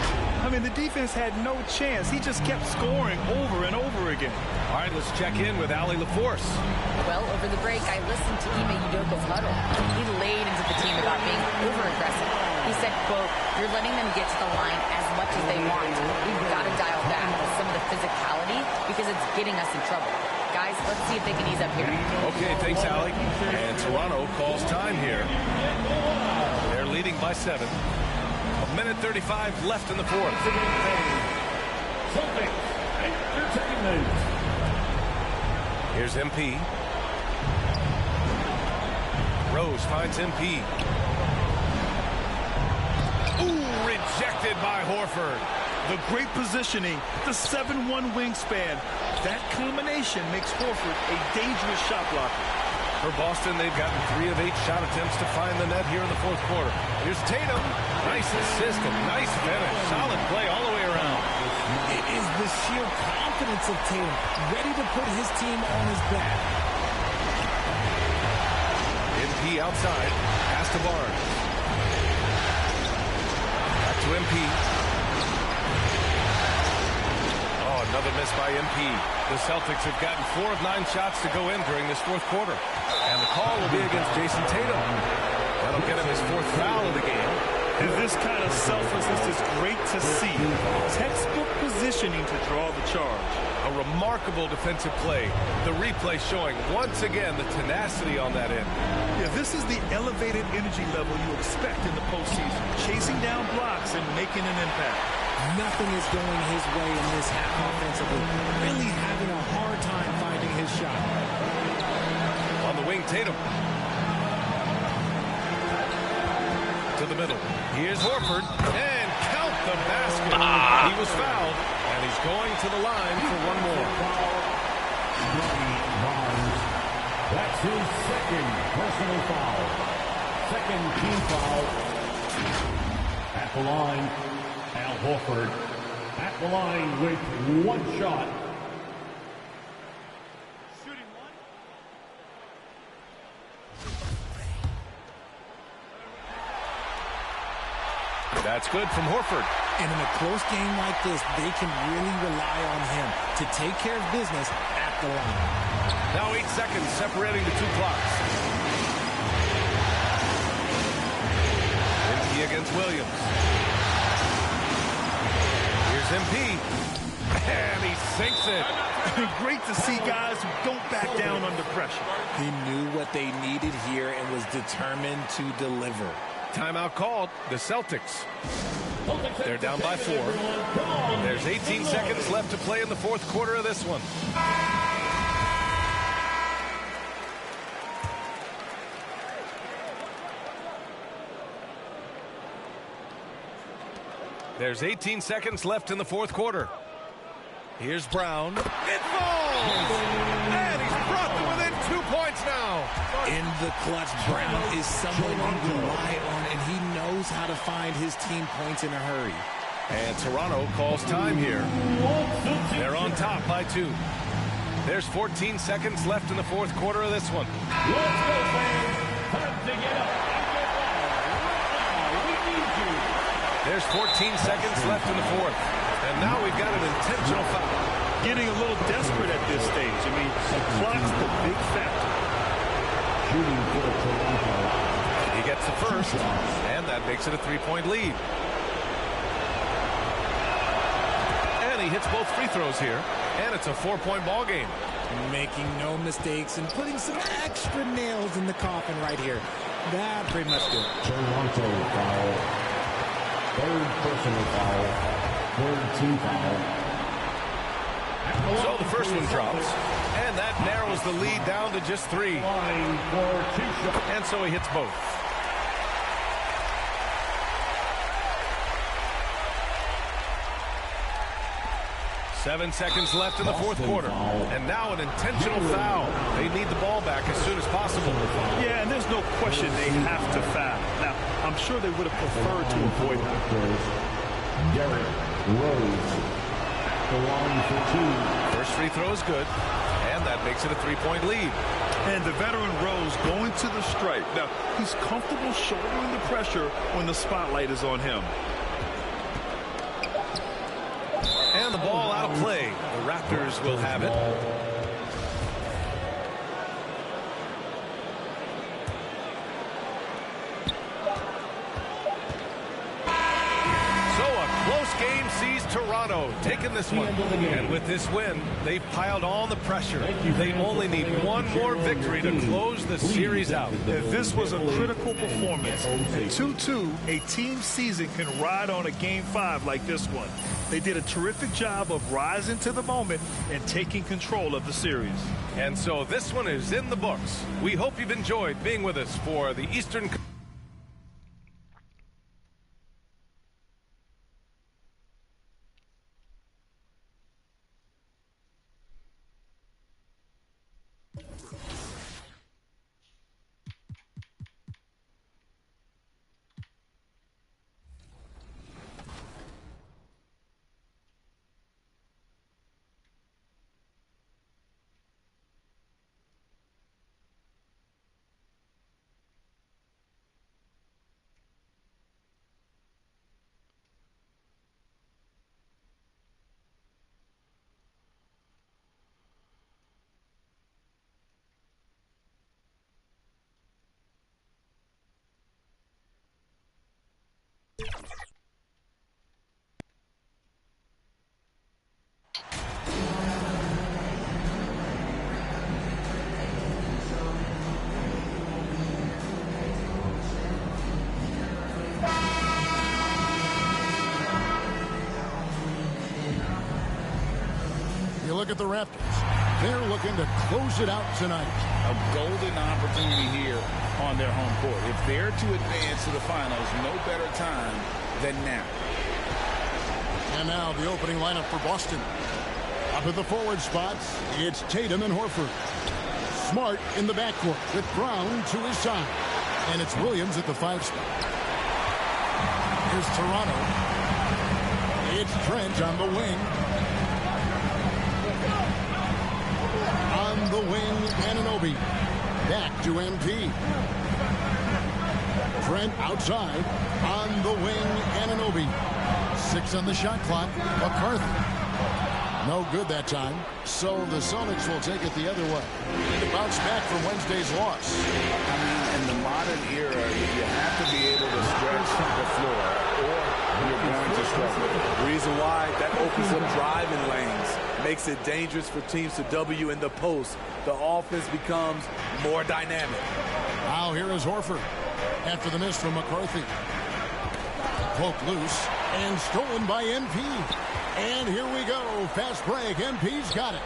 Speaker 6: I mean, the defense had no chance. He just kept scoring over and over again.
Speaker 5: All right, let's check in with Allie LaForce.
Speaker 9: Well, over the break, I listened to Ime Udoka's huddle. He laid into the team about being over-aggressive. He said, quote, "You're letting them get to the line as much as they want. We've got to dial back some of the physicality because it's getting us in trouble. Guys, let's see if they can ease up here."
Speaker 5: Okay, thanks, Allie. And Toronto calls time here. They're leading by 7. 1:35 left in the fourth.
Speaker 10: Celtics Entertainment.
Speaker 5: Here's MP. Rose finds MP. Ooh, rejected by Horford.
Speaker 6: The great positioning, the 7'1" wingspan. That combination makes Horford a dangerous shot blocker.
Speaker 5: For Boston, they've gotten 3 of 8 shot attempts to find the net here in the fourth quarter. Here's Tatum. Nice assist and nice finish. Solid play all the way around.
Speaker 18: It is the sheer confidence of Tatum, ready to put his team on his back.
Speaker 5: MP outside. Pass to Barnes. Back to MP. Oh, another miss by MP. The Celtics have gotten 4 of 9 shots to go in during this fourth quarter. And the call will be against Jason Tatum. That'll get him his 4th foul of the game.
Speaker 6: And this kind of selflessness is great to see. Textbook positioning to draw the charge.
Speaker 5: A remarkable defensive play. The replay showing once again the tenacity on that end.
Speaker 6: Yeah, this is the elevated energy level you expect in the postseason. Chasing down blocks and making an impact.
Speaker 18: Nothing is going his way in this half offensively. Really having a hard time finding his shot.
Speaker 5: On the wing, Tatum. To the middle. Here's Horford. And count the basket. He was fouled. And he's going to the line for one more.
Speaker 10: That's his second personal foul. Second team foul. At the line, Al Horford. At the line with 1 shot.
Speaker 5: That's good from Horford.
Speaker 18: And in a close game like this, they can really rely on him to take care of business at the line.
Speaker 5: Now 8 seconds separating the 2 clocks. MP against Williams. Here's MP. And he sinks it.
Speaker 6: Great to see guys who don't back down under pressure.
Speaker 18: He knew what they needed here and was determined to deliver.
Speaker 5: Timeout called. The Celtics. They're down by 4. There's 18 seconds left to play in the fourth quarter of this one. There's 18 seconds left in the fourth quarter. Here's Brown. It falls! And he's brought them within 2 points now.
Speaker 18: In the clutch, Brown is someone you rely on, and he knows how to find his team points in a hurry.
Speaker 5: And Toronto calls time here. They're on top by 2. There's 14 seconds left in the fourth quarter of this one.
Speaker 10: Let's go, fans. Time to get up. We need you.
Speaker 5: There's 14 seconds left in the fourth. And now we've got an intentional foul.
Speaker 6: Getting a little desperate at this stage. I mean, the clock's the big factor.
Speaker 10: Shooting for Toronto.
Speaker 5: He gets the first, and that makes it a 3-point lead. And he hits both free throws here, and it's a 4-point ball game.
Speaker 18: Making no mistakes and putting some extra nails in the coffin right here. That pretty much did.
Speaker 10: Toronto foul. Third personal foul. Third team foul.
Speaker 5: So the first one drops, and that narrows the lead down to just 3. And so he hits both. Seven seconds left in the fourth quarter. And now an intentional foul. They need the ball back as soon as possible.
Speaker 6: Yeah, and there's no question they have to foul. Now, I'm sure they would have preferred to avoid that.
Speaker 10: Derrick Rose at the line for 2.
Speaker 5: First free throw is good, and that makes it a 3-point lead.
Speaker 6: And the veteran Rose going to the stripe. Now, he's comfortable shouldering the pressure when the spotlight is on him.
Speaker 5: And the ball out of play. The Raptors will have it. So a close game sees Toronto taking this one. And with this win, they've piled on the pressure. They only need one more victory to close the series out.
Speaker 6: If this was a critical performance, at 2-2, a team season can ride on a Game 5 like this one. They did a terrific job of rising to the moment and taking control of the series.
Speaker 5: And so this one is in the books. We hope you've enjoyed being with us for the Eastern.
Speaker 11: You look at the Raptors. They're looking to close it out tonight.
Speaker 18: A golden opportunity here on their home court. If they're to advance to the finals, no better time than now.
Speaker 11: And now the opening lineup for Boston. Up at the forward spots, it's Tatum and Horford. Smart in the backcourt with Brown to his side. And it's Williams at the 5 spot. Here's Toronto. It's Trent on the wing. On the wing, Anunoby. Back to MP. Trent outside. On the wing, Anunoby. 6 on the shot clock. McCarthy. No good that time. So the Celtics will take it the other way. To bounce back from Wednesday's loss.
Speaker 18: I mean, in the modern era, you have to be able to stretch the floor or you're going to struggle.
Speaker 7: The reason why, that opens up driving lanes. Makes it dangerous for teams to W in the post. The offense becomes more dynamic.
Speaker 11: Now here is Horford. After the miss from McCarthy. Poke loose and stolen by MP. And here we go. Fast break. MP's got it.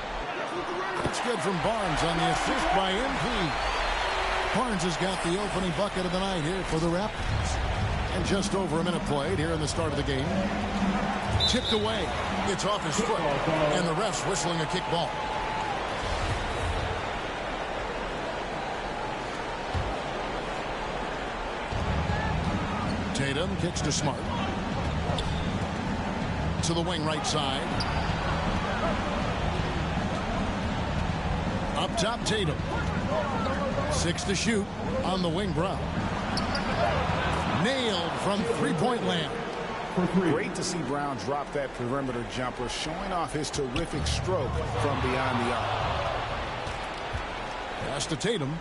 Speaker 11: That's good from Barnes on the assist by MP. Barnes has got the opening bucket of the night here for the Raptors. And just over a minute played here in the start of the game. Tipped away. It's off his foot. And the ref's whistling a kick ball. Tatum kicks to Smart. To the wing right side. Up top, Tatum. 6 to shoot on the wing, Brown. Nailed from three-point land.
Speaker 18: Great to see Brown drop that perimeter jumper, showing off his terrific stroke from beyond the arc.
Speaker 11: Pass to Tatum.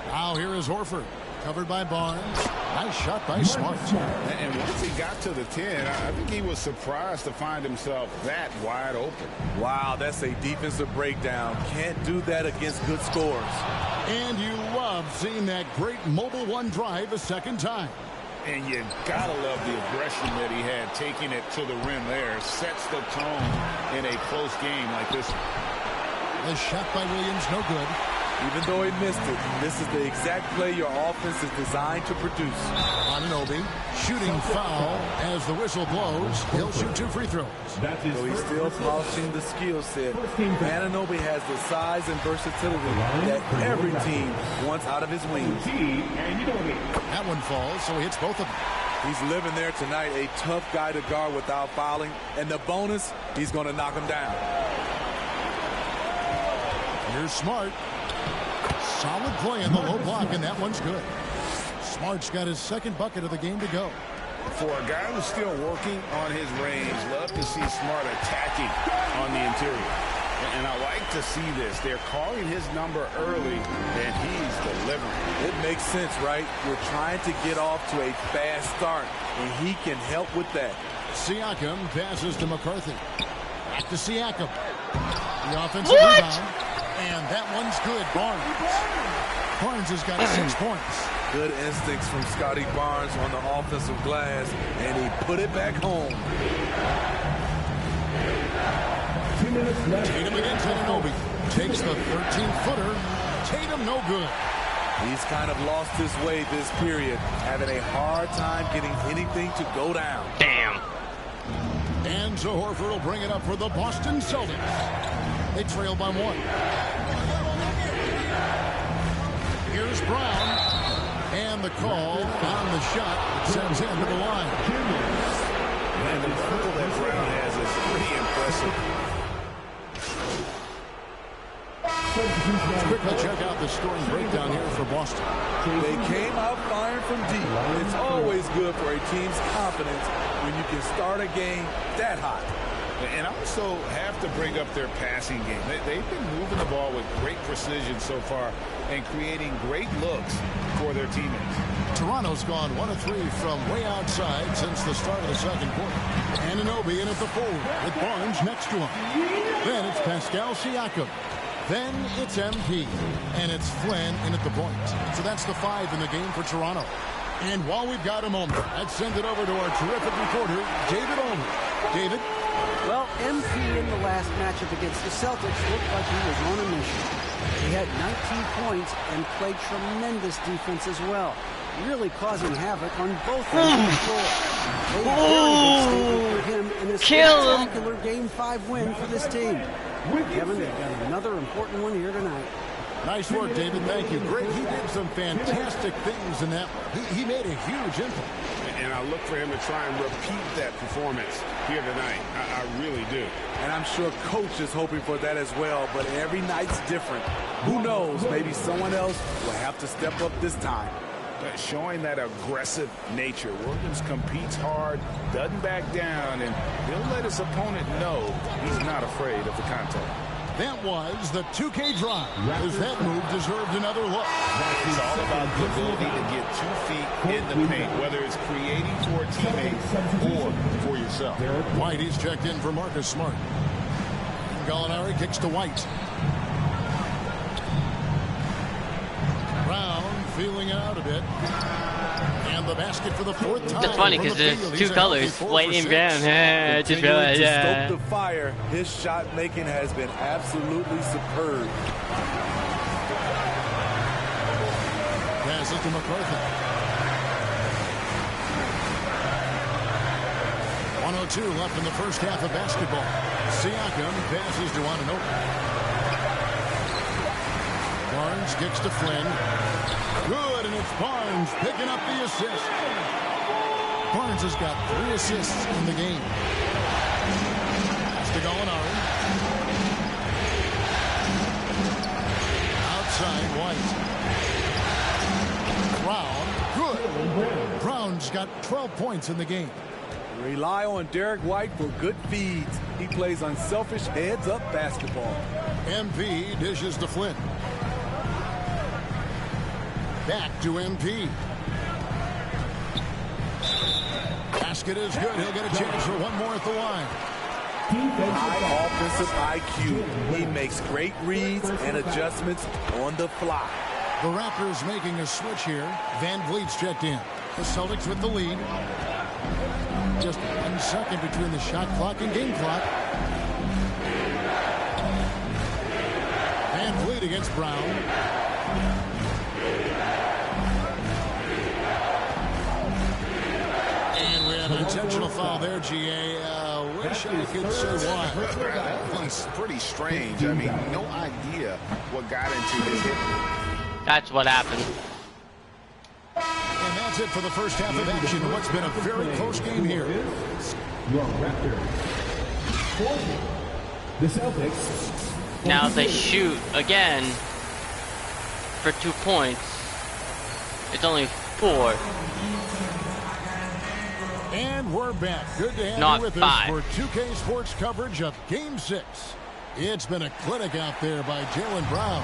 Speaker 11: Now here is Horford. Covered by Barnes. Nice shot by Smart.
Speaker 18: And once he got to the 10, I think he was surprised to find himself that wide open.
Speaker 7: Wow, that's a defensive breakdown. Can't do that against good scores.
Speaker 11: And you love seeing that great mobile one drive a second time.
Speaker 6: And you gotta love the aggression that he had, taking it to the rim there. Sets the tone in a close game like this one.
Speaker 11: The shot by Williams, no good.
Speaker 7: Even though he missed it, this is the exact play your offense is designed to produce.
Speaker 11: Anunoby, shooting foul as the whistle blows. He'll shoot 2 free throws.
Speaker 7: So he's still polishing the skill set. Anunoby has the size and versatility that every team wants out of his wings.
Speaker 11: That one falls, so he hits both of them.
Speaker 7: He's living there tonight, a tough guy to guard without fouling. And the bonus, he's going to knock him down.
Speaker 11: Here's Smart. Solid play in the low block, and that one's good. Smart's got his second bucket of the game to go.
Speaker 12: For a guy who's still working on his range, love to see Smart attacking on the interior. And I like to see this. They're calling his number early, and he's delivering.
Speaker 7: It makes sense, right? We're trying to get off to a fast start, and he can help with that.
Speaker 11: Siakam passes to McCarthy. Back to Siakam. The offensive rebound. And that one's good. Barnes has got 6 points.
Speaker 7: Good instincts from Scotty Barnes on the offensive glass, and he put it back home.
Speaker 11: Tatum against Anunoby. Takes the 13-footer. Tatum no good.
Speaker 7: He's kind of lost his way this period, having a hard time getting anything to go down.
Speaker 16: Damn.
Speaker 11: And so Horford will bring it up for the Boston Celtics. They trail by 1. Here's Brown. And the call on the shot sends him to the line.
Speaker 12: And the vertical that Brown has is pretty impressive.
Speaker 11: Let's quickly check out the scoring breakdown here for Boston.
Speaker 7: They came out firing from deep. It's always good for a team's confidence when you can start a game that hot.
Speaker 12: And I also have to bring up their passing game. They've been moving the ball with great precision so far and creating great looks for their teammates.
Speaker 11: Toronto's gone 1 of 3 from way outside since the start of the second quarter. Anunoby in at the forward with Barnes next to him. Then it's Pascal Siakam. Then it's MP. And it's Flynn in at the point. So that's the 5 in the game for Toronto. And while we've got a moment, let's send it over to our terrific reporter, David Ulmer. David?
Speaker 15: Well, MP in the last matchup against the Celtics looked like he was on a mission. He had 19 points and played tremendous defense as well, really causing havoc on both ends of the floor. A very big statement for him in a spectacular Game 5 win for this team. Kevin, they've got another important one here tonight.
Speaker 11: Nice work, David. Thank you. Great. He did some fantastic things in that one. He made a huge impact.
Speaker 12: And I look for him to try and repeat that performance here tonight. I really do.
Speaker 7: And I'm sure Coach is hoping for that as well, but every night's different. Who knows? Maybe someone else will have to step up this time.
Speaker 12: Showing that aggressive nature. Williams competes hard, doesn't back down, and he'll let his opponent know he's not afraid of the contact.
Speaker 11: That was the 2K drive, as that move deserved another look.
Speaker 12: It's all about the ability to get 2 feet in the paint, whether it's creating for a teammate or for yourself.
Speaker 11: White is checked in for Marcus Smart. Gallinari kicks to White. Brown feeling it out a bit. And the basket for the 4th time.
Speaker 16: It's funny because there's 2 colors, white and brown. I just realized,
Speaker 7: to stoke the fire, his shot making has been absolutely superb.
Speaker 11: Passes to McCarthy. 1:02 left in the first half of basketball. Siakam passes to Anunoby. Barnes kicks to Flynn. Good, and it's Barnes picking up the assist. Barnes has got 3 assists in the game. That's to Gallinari. Outside, White. Brown, good. Brown's got 12 points in the game.
Speaker 7: Rely on Derek White for good feeds. He plays unselfish heads-up basketball.
Speaker 11: MP dishes to Flynn. Back to MP. Basket is good. He'll get a chance for one more at the line.
Speaker 7: High offensive IQ. He makes great reads and adjustments on the fly.
Speaker 11: The Raptors making a switch here. Van Vliet's checked in. The Celtics with the lead. Just 1 second between the shot clock and game clock. Van Vliet against Brown. And we have an intentional foul there, GA. Wish I could say why.
Speaker 12: It's pretty strange. I mean, no idea what got into his hip.
Speaker 16: That's what happened.
Speaker 11: And that's it for the first half of action. What's been a very close game here.
Speaker 10: Your Raptors. The Celtics.
Speaker 16: Now they shoot again for 2 points. It's only 4.
Speaker 11: And we're back. Good to have
Speaker 16: Not
Speaker 11: you with
Speaker 16: 5.
Speaker 11: us for 2K Sports coverage of Game 6. It's been a clinic out there by Jaylen Brown.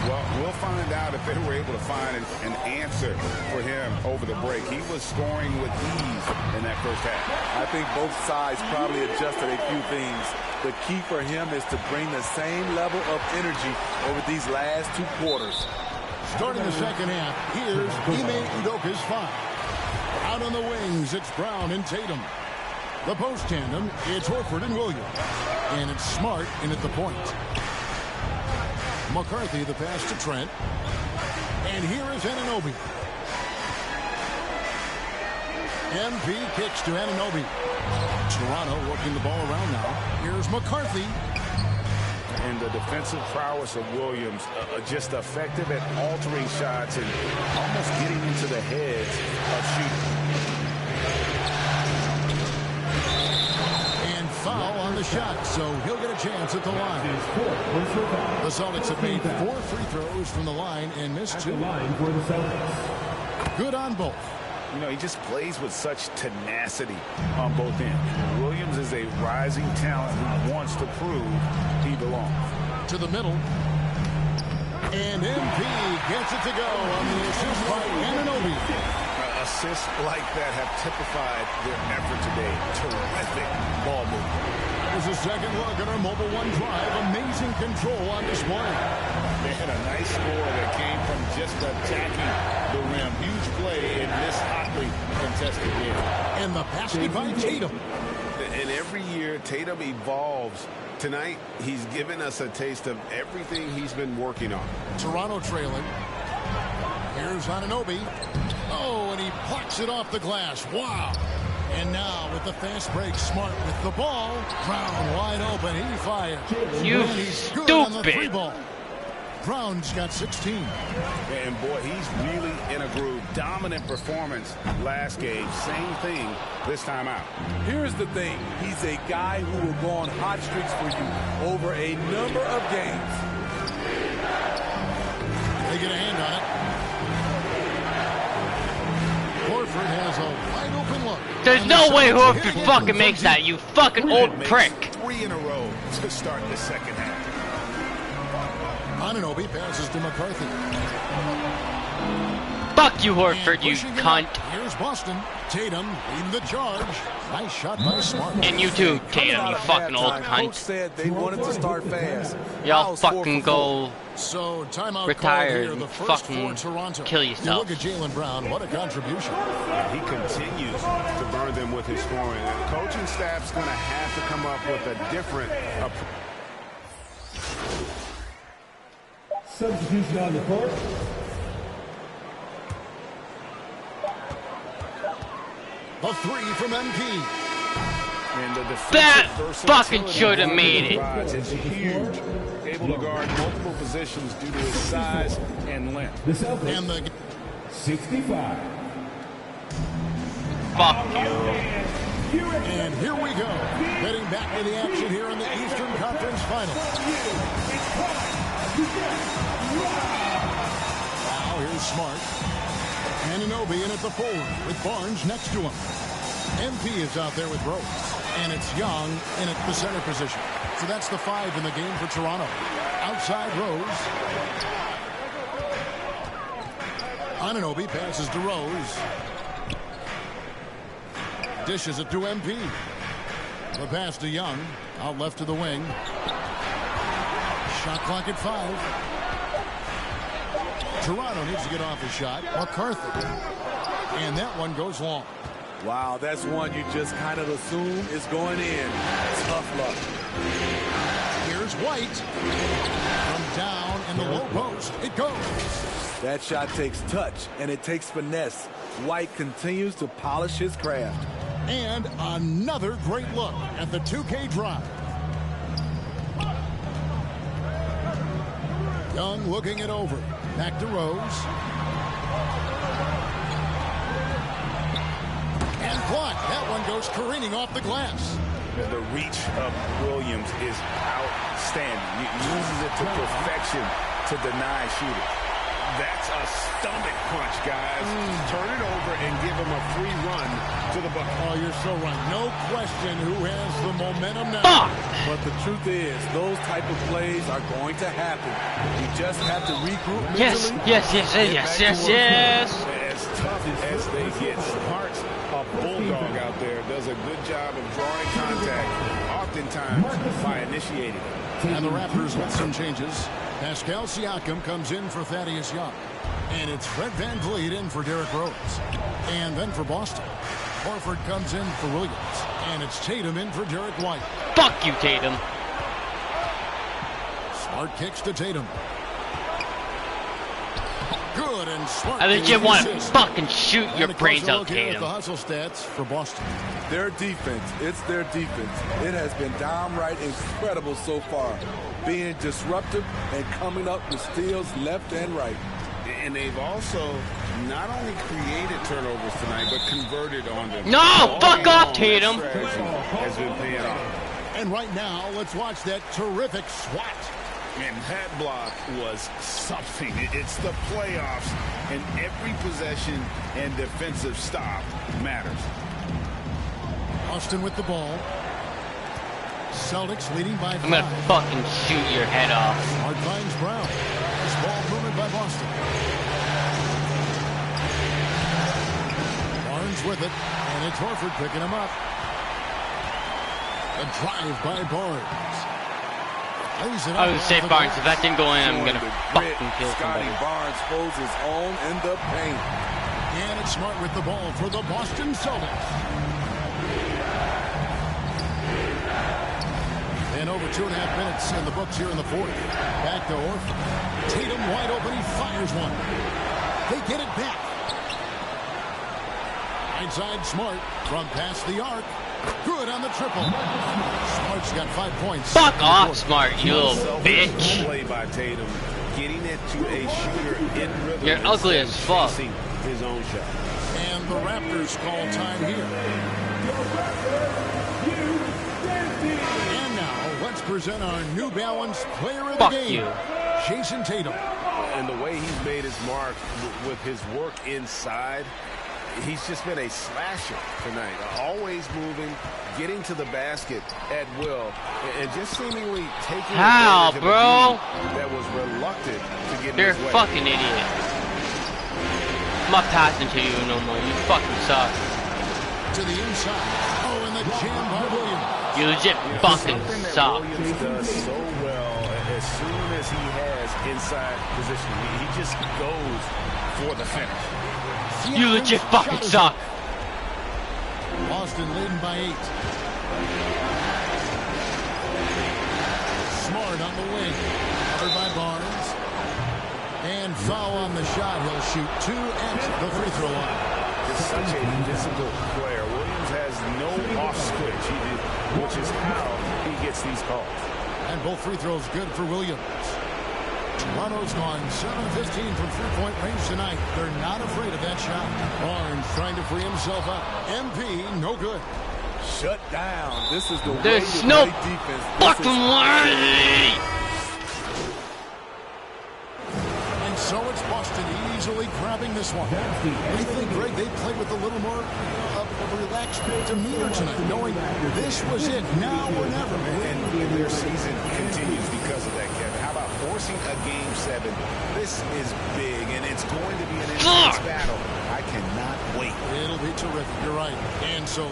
Speaker 12: Well, we'll find out if they were able to find an answer for him over the break. He was scoring with ease in that first half.
Speaker 7: I think both sides probably adjusted a few things. The key for him is to bring the same level of energy over these last 2 quarters.
Speaker 11: Starting the second half, here's Ime Udoka's 5. Out on the wings, it's Brown and Tatum. The post tandem, it's Horford and Williams. And it's Smart in at the point. McCarthy the pass to Trent. And here is Anunoby. MP kicks to Anunoby. Toronto working the ball around now. Here's McCarthy.
Speaker 12: And the defensive prowess of Williams, just effective at altering shots and almost getting into the heads of shooting.
Speaker 11: And foul on the shot, so he'll get a chance at the line. The Celtics have made 4 free throws from the line and missed 2. Good on both.
Speaker 12: You know, he just plays with such tenacity on both ends. Williams is a rising talent who wants to prove he belongs.
Speaker 11: To the middle. And MP gets it to go on the assist by Anunoby.
Speaker 12: Assists like that have typified their effort today. Terrific ball movement.
Speaker 11: Here's a second look at our Mobile One drive. Amazing control on display.
Speaker 12: They had a nice score that came from just attacking the rim. Huge play in this hotly contested game.
Speaker 11: And the basket by Tatum.
Speaker 12: And every year, Tatum evolves. Tonight, he's given us a taste of everything he's been working on.
Speaker 11: Toronto trailing. Here's Anunoby. Oh, and he plucks it off the glass. Wow. And now with the fast break, Smart with the ball. Brown wide open. He fires.
Speaker 16: You
Speaker 11: and he's good on the 3
Speaker 16: stupid.
Speaker 11: ball. Brown's got 16.
Speaker 12: And boy, he's really in a groove. Dominant performance last game. Same thing this time out.
Speaker 7: Here's the thing. He's a guy who will go on hot streaks for you over a number of games.
Speaker 11: They get a hand on it. Horford has a wide open look.
Speaker 16: There's no way Horford fucking makes that, you fucking old prick.
Speaker 12: 3 in a row to start the second half.
Speaker 11: Anunoby passes to McCarthy.
Speaker 16: Fuck you, Horford, you cunt.
Speaker 11: Here's Boston. Tatum leading the charge. Nice shot by Smart.
Speaker 16: And you too, Tatum, you fucking old
Speaker 7: Coach
Speaker 16: cunt.
Speaker 7: said they wanted to start fast.
Speaker 16: Y'all fucking go
Speaker 11: So timeout
Speaker 16: retire
Speaker 11: here,
Speaker 16: and
Speaker 11: the first
Speaker 16: fucking
Speaker 11: for Toronto.
Speaker 16: kill
Speaker 11: You
Speaker 16: yourself.
Speaker 11: look at Jaylen Brown, what a contribution.
Speaker 12: He continues to burn them with his scoring. And the coaching staff's going to have to come up with a different approach.
Speaker 10: Substitution on the court.
Speaker 11: A 3 from MP.
Speaker 12: And the
Speaker 16: That
Speaker 12: defensive
Speaker 16: fucking
Speaker 12: versatility
Speaker 16: should have
Speaker 12: of
Speaker 16: made it.
Speaker 12: Raj is huge. Able to guard multiple positions due to his size and length.
Speaker 10: The Celtics.
Speaker 11: And the
Speaker 10: 65.
Speaker 16: Fuck you.
Speaker 11: And here we go. Heading back to the action here in the Eastern Conference Finals. Now here's Smart. Anunoby in at the forward with Barnes next to him. MP is out there with Rose. And it's Young in at the center position. So that's the 5 in the game for Toronto. Outside Rose. Anunoby passes to Rose. Dishes it to MP. The pass to Young. Out left to the wing. Shot clock at 5. Toronto needs to get off a shot. McCarthy. And that one goes long.
Speaker 7: Wow, that's one you just kind of assume is going in. Tough luck.
Speaker 11: Here's White. From down in the low post, it goes.
Speaker 7: That shot takes touch, and it takes finesse. White continues to polish his craft.
Speaker 11: And another great look at the 2K drive. Young looking it over. Back to Rose. And blocked. That one goes careening off the glass.
Speaker 12: The reach of Williams is outstanding. He uses it to perfection to deny shooters. That's a stomach punch, guys. Turn it over and give him a free run to the bucket.
Speaker 11: Oh, you're so right. No question who has the momentum now.
Speaker 7: But the truth is, those type of plays are going to happen. You just have to regroup mentally.
Speaker 16: Yes.
Speaker 12: As tough as they get, Smart's a bulldog out there. Does a good job of drawing contact, oftentimes by initiating it.
Speaker 11: And the Raptors with some changes. Pascal Siakam comes in for Thaddeus Young. And it's Fred VanVleet in for Derrick Rose. And then for Boston, Horford comes in for Williams. And it's Tatum in for Derrick White.
Speaker 16: Fuck you, Tatum.
Speaker 11: Smart kicks to Tatum. Good and Smart.
Speaker 16: I legit want to fucking shoot your brains out, Tatum.
Speaker 11: The hustle stats for Boston.
Speaker 7: Their defense, it's their defense. It has been downright incredible so far. Being disruptive and coming up with steals left and right.
Speaker 12: And they've also not only created turnovers tonight, but converted on them.
Speaker 16: No, fuck off, Tatum.
Speaker 12: Has been paying off.
Speaker 11: And right now, let's watch that terrific swat.
Speaker 12: And that block was something. It's the playoffs, and every possession and defensive stop matters.
Speaker 11: Austin with the ball. Celtics leading by 5.
Speaker 16: I'm gonna fucking shoot your head off.
Speaker 11: Smart finds Brown. This ball movement by Boston. Barnes with it, and it's Horford picking him up. A drive by Barnes.
Speaker 16: I would say Barnes. If that didn't go in, I'm gonna fucking kill somebody.
Speaker 7: Barnes holds his own in the paint.
Speaker 11: And it's Smart with the ball for the Boston Celtics. And over 2.5 minutes in the books here in the fourth. Back to Horford. Tatum wide open. He fires one. They get it back. Inside Smart from past the arc. Good on the triple. Smart's got 5 points.
Speaker 16: Fuck off, Smart, you little bitch.
Speaker 12: Play by Tatum, getting it to a shooter in rhythm.
Speaker 16: You're ugly as fuck.
Speaker 12: His own shot.
Speaker 11: And the Raptors call time here. And now let's present our New Balance Player of the Game.
Speaker 16: You.
Speaker 11: Jason Tatum.
Speaker 12: And the way he's made his mark with his work inside. He's just been a slasher tonight. Always moving, getting to the basket at will, and just seemingly taking advantage of a
Speaker 16: bro?
Speaker 12: team that was reluctant to get
Speaker 16: You're
Speaker 12: in his way.
Speaker 16: a fucking idiot. I'm not passing to you no more. You fucking suck.
Speaker 11: To the inside. Oh, and the jam by Williams.
Speaker 16: You legit fucking suck.
Speaker 12: Williams does so well as soon as he has inside position. He just goes for the finish.
Speaker 16: You legit fucking suck.
Speaker 11: Boston leading by 8. Smart on the wing. Covered by Barnes. And foul on the shot. He'll shoot 2 at the free throw line.
Speaker 12: It's such a physical player. Williams has no off switch, which is how he gets these calls.
Speaker 11: And both free throws good for Williams. Toronto's gone 7-15 from three-point range tonight. They're not afraid of that shot. Barnes trying to free himself up. MP, no good.
Speaker 7: Shut down. This is the way
Speaker 16: There's
Speaker 7: you
Speaker 16: no
Speaker 7: play defense.
Speaker 16: fucking way.
Speaker 11: And so it's Boston easily grabbing this one. I think, Greg, they played with a little more of a relaxed demeanor tonight, knowing this was it, now or never.
Speaker 12: And their season continues because of that, Kevin. How about forcing a Game 7? This is big, and it's going to be an intense battle. I cannot wait.
Speaker 11: It'll be terrific. You're right. And so...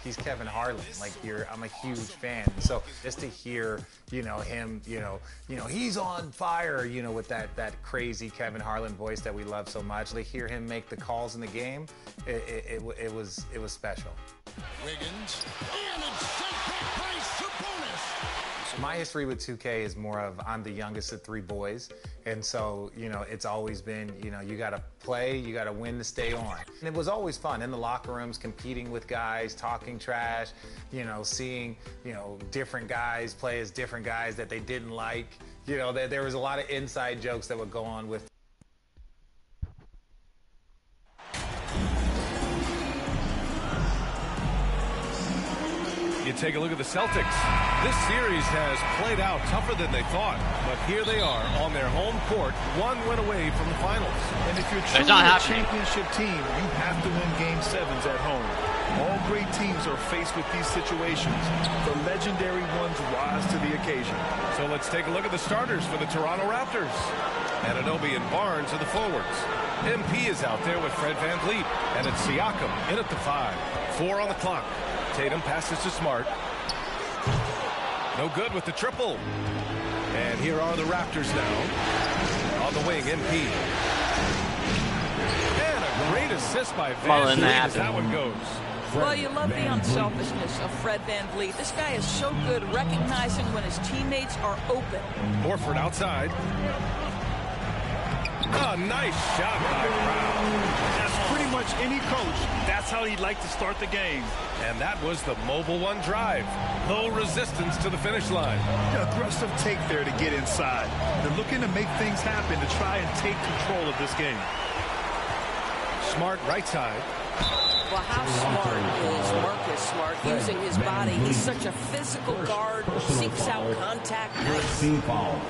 Speaker 4: he's Kevin Harlan. Like I'm a huge fan. So just to hear, him, he's on fire, with that crazy Kevin Harlan voice that we love so much. To hear him make the calls in the game, it was special.
Speaker 11: Wiggins, and it's sent back by Sabonis.
Speaker 4: My history with 2K is more of I'm the youngest of 3 boys, and so it's always been you got to play, you got to win to stay on. And it was always fun in the locker rooms, competing with guys, talking trash, seeing different guys play as different guys that they didn't like. There was a lot of inside jokes that would go on with.
Speaker 5: You take a look at the Celtics. This series has played out tougher than they thought, but here they are on their home court, 1 win away from the finals.
Speaker 6: And if you're truly a championship team, you have to win Game 7s at home. All great teams are faced with these situations. The legendary ones rise to the occasion.
Speaker 5: So let's take a look at the starters for the Toronto Raptors. Anunoby and Barnes are the forwards. MP is out there with Fred VanVleet, and it's Siakam in at the 5. 4 on the clock. Tatum passes to Smart. No good with the triple. And here are the Raptors now. On the wing, MP. And a great assist by VanVleet as that one goes.
Speaker 13: Well, you love the unselfishness of Fred VanVleet. This guy is so good recognizing when his teammates are open.
Speaker 5: Horford outside. Oh, nice shot by Brown.
Speaker 6: As pretty much any coach, that's how he'd like to start the game.
Speaker 5: And that was the Mobile One drive. No resistance to the finish line.
Speaker 6: An aggressive take there to get inside. They're looking to make things happen to try and take control of this game.
Speaker 5: Smart right side.
Speaker 14: Well, how smart is Marcus Smart using his body? He's such a physical guard, seeks out contact. Nice.
Speaker 10: Team foul.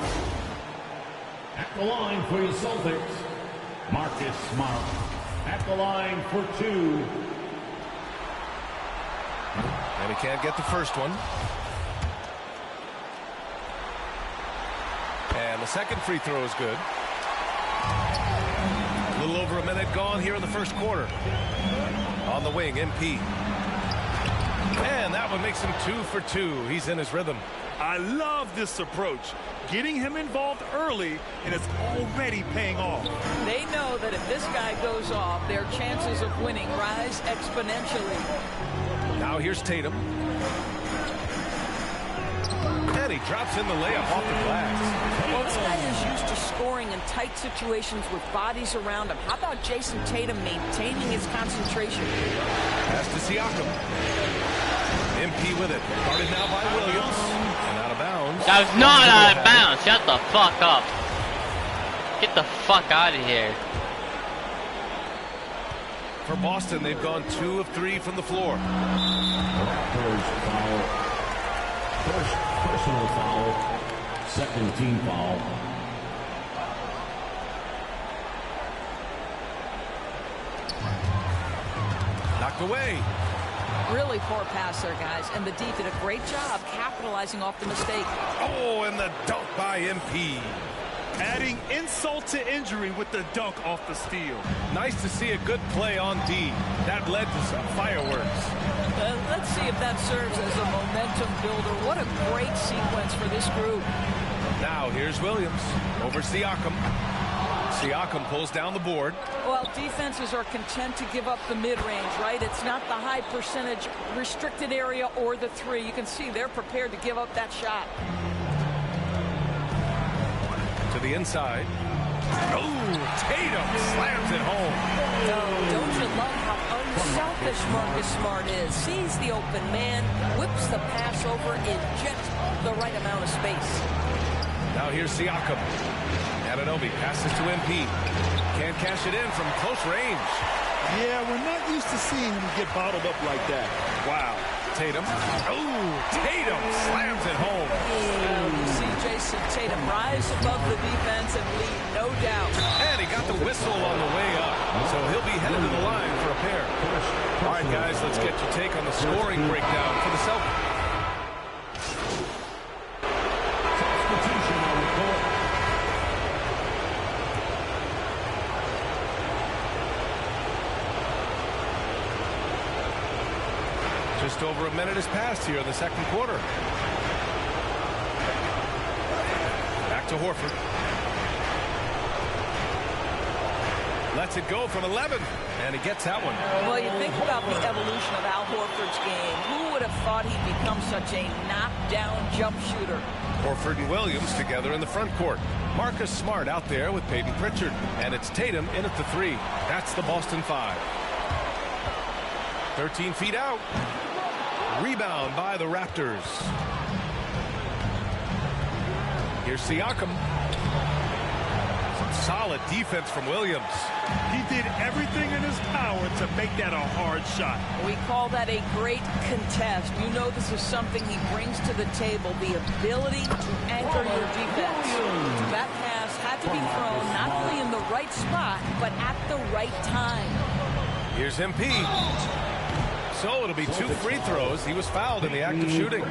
Speaker 10: At the line for the Celtics, Marcus Smart. At the line for 2.
Speaker 5: And he can't get the first one. And the second free throw is good. A little over a minute gone here in the first quarter. On the wing, MP. And that one makes him 2 for 2. He's in his rhythm.
Speaker 6: I love this approach. Getting him involved early, and it's already paying off.
Speaker 13: They know that if this guy goes off, their chances of winning rise exponentially.
Speaker 5: Now here's Tatum. And he drops in the layup off the glass.
Speaker 13: Well, this guy is used to scoring in tight situations with bodies around him. How about Jason Tatum maintaining his concentration?
Speaker 5: Pass to Siakam. MP with it. Guarded now by Williams. And out of bounds.
Speaker 16: That was not out of bounds. Shut the fuck up. Get the fuck out of here.
Speaker 5: For Boston, they've gone 2 of 3 from the floor.
Speaker 10: First foul. First personal foul. Second team foul.
Speaker 5: Knocked away.
Speaker 13: Really poor pass there, guys. And the D did a great job capitalizing off the mistake.
Speaker 5: Oh, and the dunk by MP.
Speaker 6: Adding insult to injury with the dunk off the steal.
Speaker 5: Nice to see a good play on D. That led to some fireworks.
Speaker 13: Let's see if that serves as a momentum builder. What a great sequence for this group.
Speaker 5: Now here's Williams over Siakam. Siakam pulls down the board.
Speaker 13: Well, defenses are content to give up the mid-range, right? It's not the high percentage restricted area or the 3. You can see they're prepared to give up that shot.
Speaker 5: To the inside. Oh, Tatum slams it home.
Speaker 14: Oh, don't you love how unselfish Marcus Smart is? Sees the open man, whips the pass over in just the right amount of space.
Speaker 5: Now here's Siakam. Anunoby passes to MP. Can't cash it in from close range.
Speaker 6: Yeah, we're not used to seeing him get bottled up like that. Wow.
Speaker 5: Tatum. Oh, Tatum slams it home.
Speaker 13: You see Jason Tatum rise above the defense and lead, no doubt.
Speaker 5: And he got the whistle on the way up. So he'll be headed to the line for a pair. All right, guys, let's get your take on the scoring breakdown for the Celtics. Just over a minute has passed here in the second quarter. Back to Horford. Lets it go from 11, and he gets that one.
Speaker 13: Well, you think about the evolution of Al Horford's game. Who would have thought he'd become such a knockdown jump shooter?
Speaker 5: Horford and Williams together in the front court. Marcus Smart out there with Peyton Pritchard, and it's Tatum in at the 3. That's the Boston 5. 13 feet out. Rebound by the Raptors. Here's Siakam. Some solid defense from Williams.
Speaker 6: He did everything in his power to make that a hard shot.
Speaker 13: We call that a great contest. You know this is something he brings to the table, the ability to anchor your defense. That pass had to be thrown not only in the right spot, but at the right time.
Speaker 5: Here's MP. So it'll be 2 free throws. He was fouled in the act of shooting.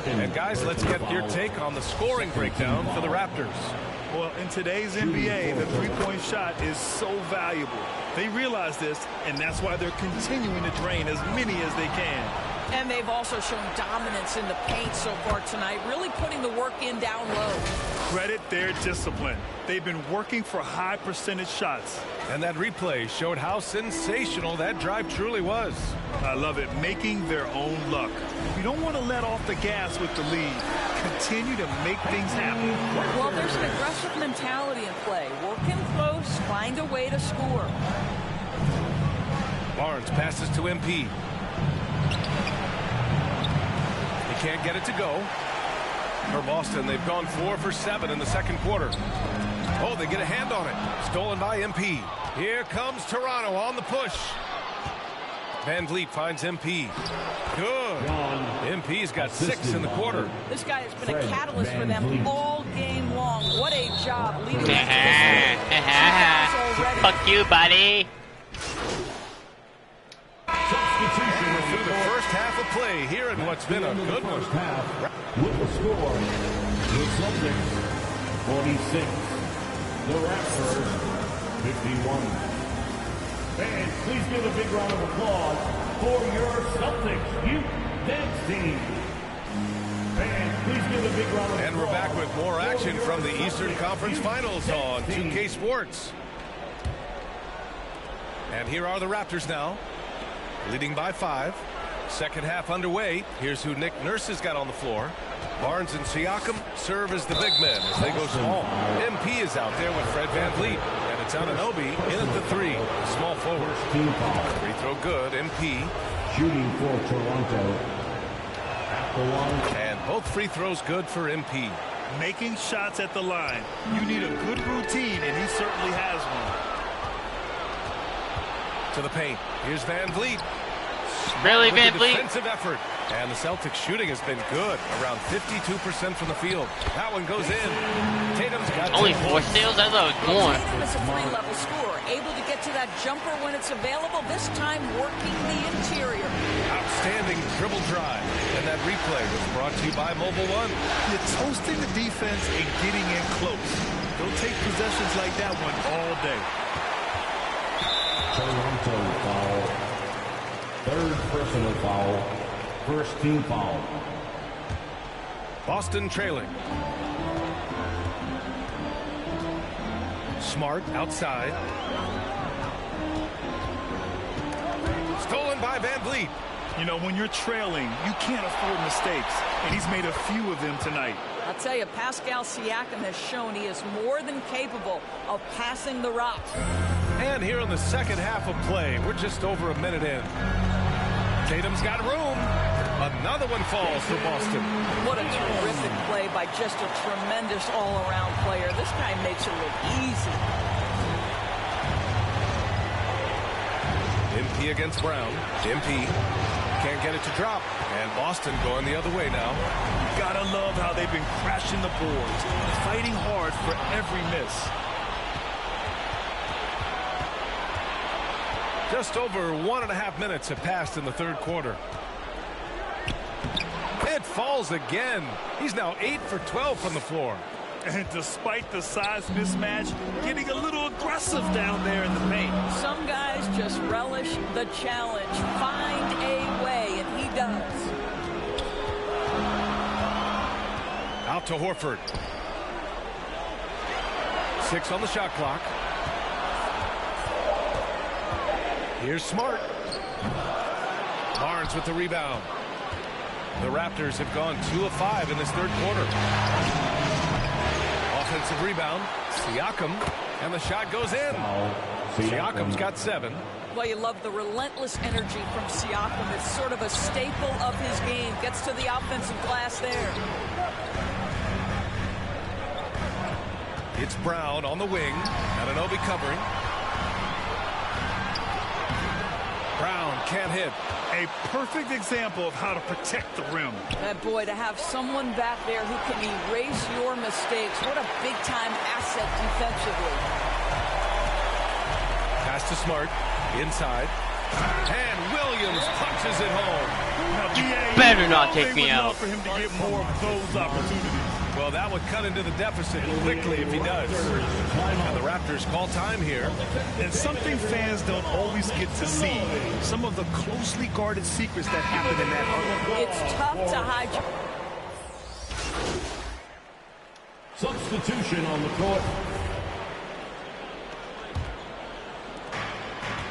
Speaker 5: And guys, let's get your take on the scoring breakdown for the Raptors.
Speaker 6: Well, in today's NBA, the three-point shot is so valuable. They realize this, and that's why they're continuing to drain as many as they can.
Speaker 13: And they've also shown dominance in the paint so far tonight, really putting the work in down low.
Speaker 6: Credit their discipline. They've been working for high percentage shots.
Speaker 5: And that replay showed how sensational that drive truly was.
Speaker 6: I love it, making their own luck. You don't want to let off the gas with the lead. Continue to make things happen.
Speaker 13: Well, there's an aggressive mentality in play. Working close, find a way to score.
Speaker 5: Barnes passes to MP. He can't get it to go. For Boston, they've gone 4 for 7 in the second quarter. Oh, they get a hand on it. Stolen by MP. Here comes Toronto on the push. Van Vliet finds MP. Good. MP's got 6 in the quarter.
Speaker 13: This guy has been a catalyst for them all game long. What a job leading us to this.
Speaker 16: Fuck you, buddy.
Speaker 5: Through the first half of play here in what's been a good one.
Speaker 10: With the score, the Celtics 46, the Raptors 51. Fans, please give a big round of applause for your Celtics youth dance team. Fans, please give a big round of applause.
Speaker 5: And we're back with more action from the Eastern Conference Finals on 2K Sports. And here are the Raptors now, leading by 5. Second half underway. Here's who Nick Nurse has got on the floor. Barnes and Siakam serve as the big men as they go small. MP is out there with Fred VanVleet. And it's Anunoby in at the 3. Small forward. Free throw good. MP.
Speaker 10: Shooting for Toronto. At the line.
Speaker 5: And both free throws good for MP.
Speaker 6: Making shots at the line. You need a good routine, and he certainly has one.
Speaker 5: To the paint. Here's VanVleet.
Speaker 16: Really,
Speaker 5: Van
Speaker 16: VanVleet?
Speaker 5: Defensive effort. And the Celtics shooting has been good. Around 52% from the field. That one goes in. Tatum's got
Speaker 16: only 4 steals? I thought it was more.
Speaker 13: Tatum is a 3-level scorer, able to get to that jumper when it's available, this time working the interior.
Speaker 5: Outstanding dribble drive. And that replay was brought to you by Mobile One.
Speaker 6: You're toasting the defense and getting in close. They'll take possessions like that one all day.
Speaker 10: Toronto foul. Third personal foul. First team foul.
Speaker 5: Boston trailing. Smart outside. Stolen by VanVleet.
Speaker 6: You know, when you're trailing, you can't afford mistakes, and he's made a few of them tonight.
Speaker 13: I'll tell you, Pascal Siakam has shown he is more than capable of passing the rock.
Speaker 5: And here in the second half of play, we're just over a minute in. Tatum's got room. Another one falls for Boston.
Speaker 13: What a terrific play by just a tremendous all-around player. This guy makes it look easy.
Speaker 5: MP against Brown. MP can't get it to drop. And Boston going the other way now.
Speaker 6: You gotta love how they've been crashing the boards, fighting hard for every miss.
Speaker 5: Just over 1.5 minutes have passed in the third quarter. It falls again. He's now 8 for 12 from the floor.
Speaker 6: And despite the size mismatch, getting a little aggressive down there in the paint.
Speaker 13: Some guys just relish the challenge. Find a
Speaker 5: Out to Horford. 6 on the shot clock. Here's Smart. Barnes with the rebound. The Raptors have gone 2 of 5 in this third quarter. Offensive rebound. Siakam. And the shot goes in. Siakam's got 7.
Speaker 13: Well, you love the relentless energy from Siakam. It's sort of a staple of his game. Gets to the offensive glass there.
Speaker 5: It's Brown on the wing. Anunoby covering. Brown can't hit.
Speaker 6: A perfect example of how to protect the rim.
Speaker 13: That boy, to have someone back there who can erase your mistakes. What a big-time asset defensively.
Speaker 5: Pass to Smart. Inside. And Williams punches it home.
Speaker 6: Now,
Speaker 16: Better not take me out.
Speaker 6: For him to get more of those opportunities.
Speaker 5: Well, that would cut into the deficit quickly if he does. And the Raptors call time here.
Speaker 6: And something fans don't always get to see. Some of the closely guarded secrets that happen in that huddle.
Speaker 13: It's tough to hide.
Speaker 10: Substitution on the court.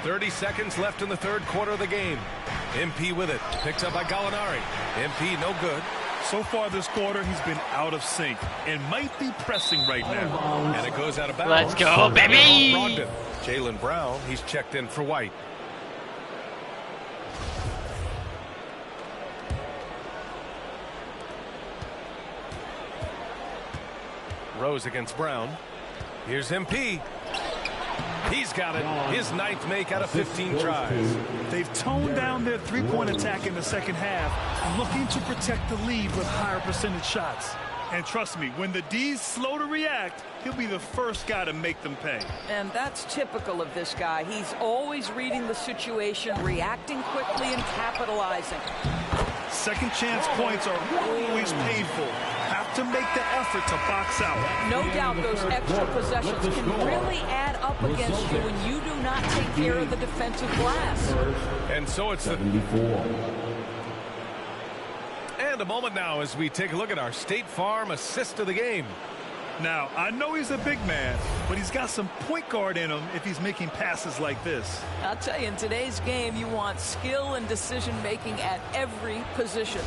Speaker 5: 30 seconds left in the third quarter of the game. MP with it. Picked up by Gallinari. MP no good.
Speaker 6: So far this quarter, he's been out of sync and might be pressing right now.
Speaker 5: And it goes out of bounds.
Speaker 16: Let's go, baby!
Speaker 5: Brogdon. Jaylen Brown, he's checked in for White. Rose against Brown. Here's MP. He's got it. His 9th make out of 15 tries.
Speaker 6: They've toned down their three-point attack in the second half, looking to protect the lead with higher percentage shots. And trust me, when the D's slow to react, he'll be the first guy to make them pay.
Speaker 13: And that's typical of this guy. He's always reading the situation, reacting quickly and capitalizing.
Speaker 6: Second chance points are always painful. Have to make the effort to box out.
Speaker 13: No doubt those extra possessions can really add up against you when you do not take care of the defensive glass.
Speaker 5: And so it's
Speaker 10: 74.
Speaker 5: And a moment now as we take a look at our State Farm assist of the game.
Speaker 6: Now, I know he's a big man, but he's got some point guard in him if he's making passes like this.
Speaker 13: I'll tell you, in today's game, you want skill and decision-making at every position.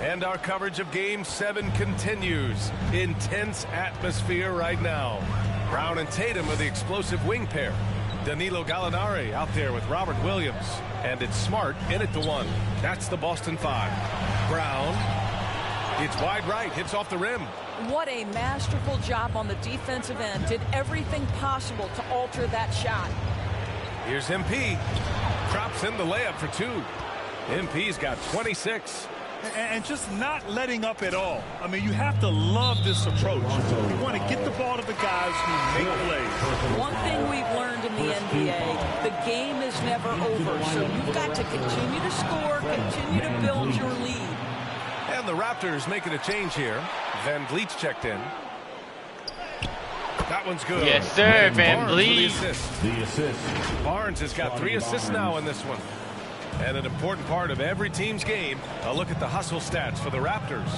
Speaker 5: And our coverage of Game 7 continues. Intense atmosphere right now. Brown and Tatum are the explosive wing pair. Danilo Gallinari out there with Robert Williams. And it's Smart in it to 1. That's the Boston 5. Brown. It's wide right, hits off the rim.
Speaker 13: What a masterful job on the defensive end. Did everything possible to alter that shot.
Speaker 5: Here's MP. Drops in the layup for 2. MP's got 26.
Speaker 6: And just not letting up at all. I mean, you have to love this approach. You want to get the ball to the guys who make plays.
Speaker 13: One thing we've learned in the NBA, the game is never over. So you've got to continue to score, continue to build your lead.
Speaker 5: And the Raptors making a change here. Van Vliet's checked in. That one's good.
Speaker 16: Yes, sir, Van Vliet.
Speaker 5: The assist. Barnes has got 3 assists now in this one. And an important part of every team's game, a look at the hustle stats for the Raptors.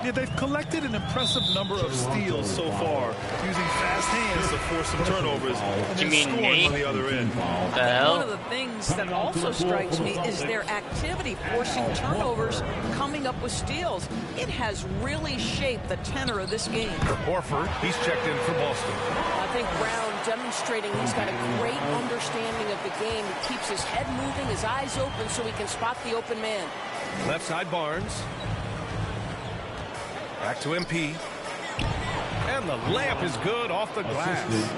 Speaker 6: Yeah, they've collected an impressive number of steals so far, using fast hands to force some turnovers and then scoring on the other end.
Speaker 13: One of the things that also strikes me is their activity, forcing turnovers, coming up with steals. It has really shaped the tenor of this game.
Speaker 5: Horford, he's checked in for Boston.
Speaker 14: I think Brown demonstrating he's got a great understanding of the game. He keeps his head moving, his eyes open so he can spot the open man.
Speaker 5: Left side Barnes. Back to MP. And the layup is good off the glass.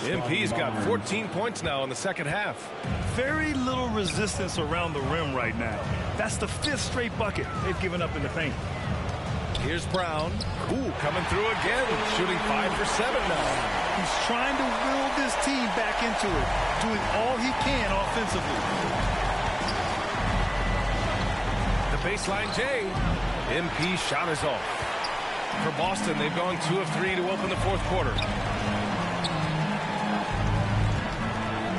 Speaker 5: MP's got 14 points now in the second half.
Speaker 6: Very little resistance around the rim right now. That's the 5th straight bucket they've given up in the paint.
Speaker 5: Here's Brown. Ooh, coming through again. Shooting 5 for 7 now.
Speaker 6: He's trying to will this team back into it, doing all he can offensively.
Speaker 5: The baseline J. MP shot is off. For Boston, they've gone 2 of 3 to open the fourth quarter.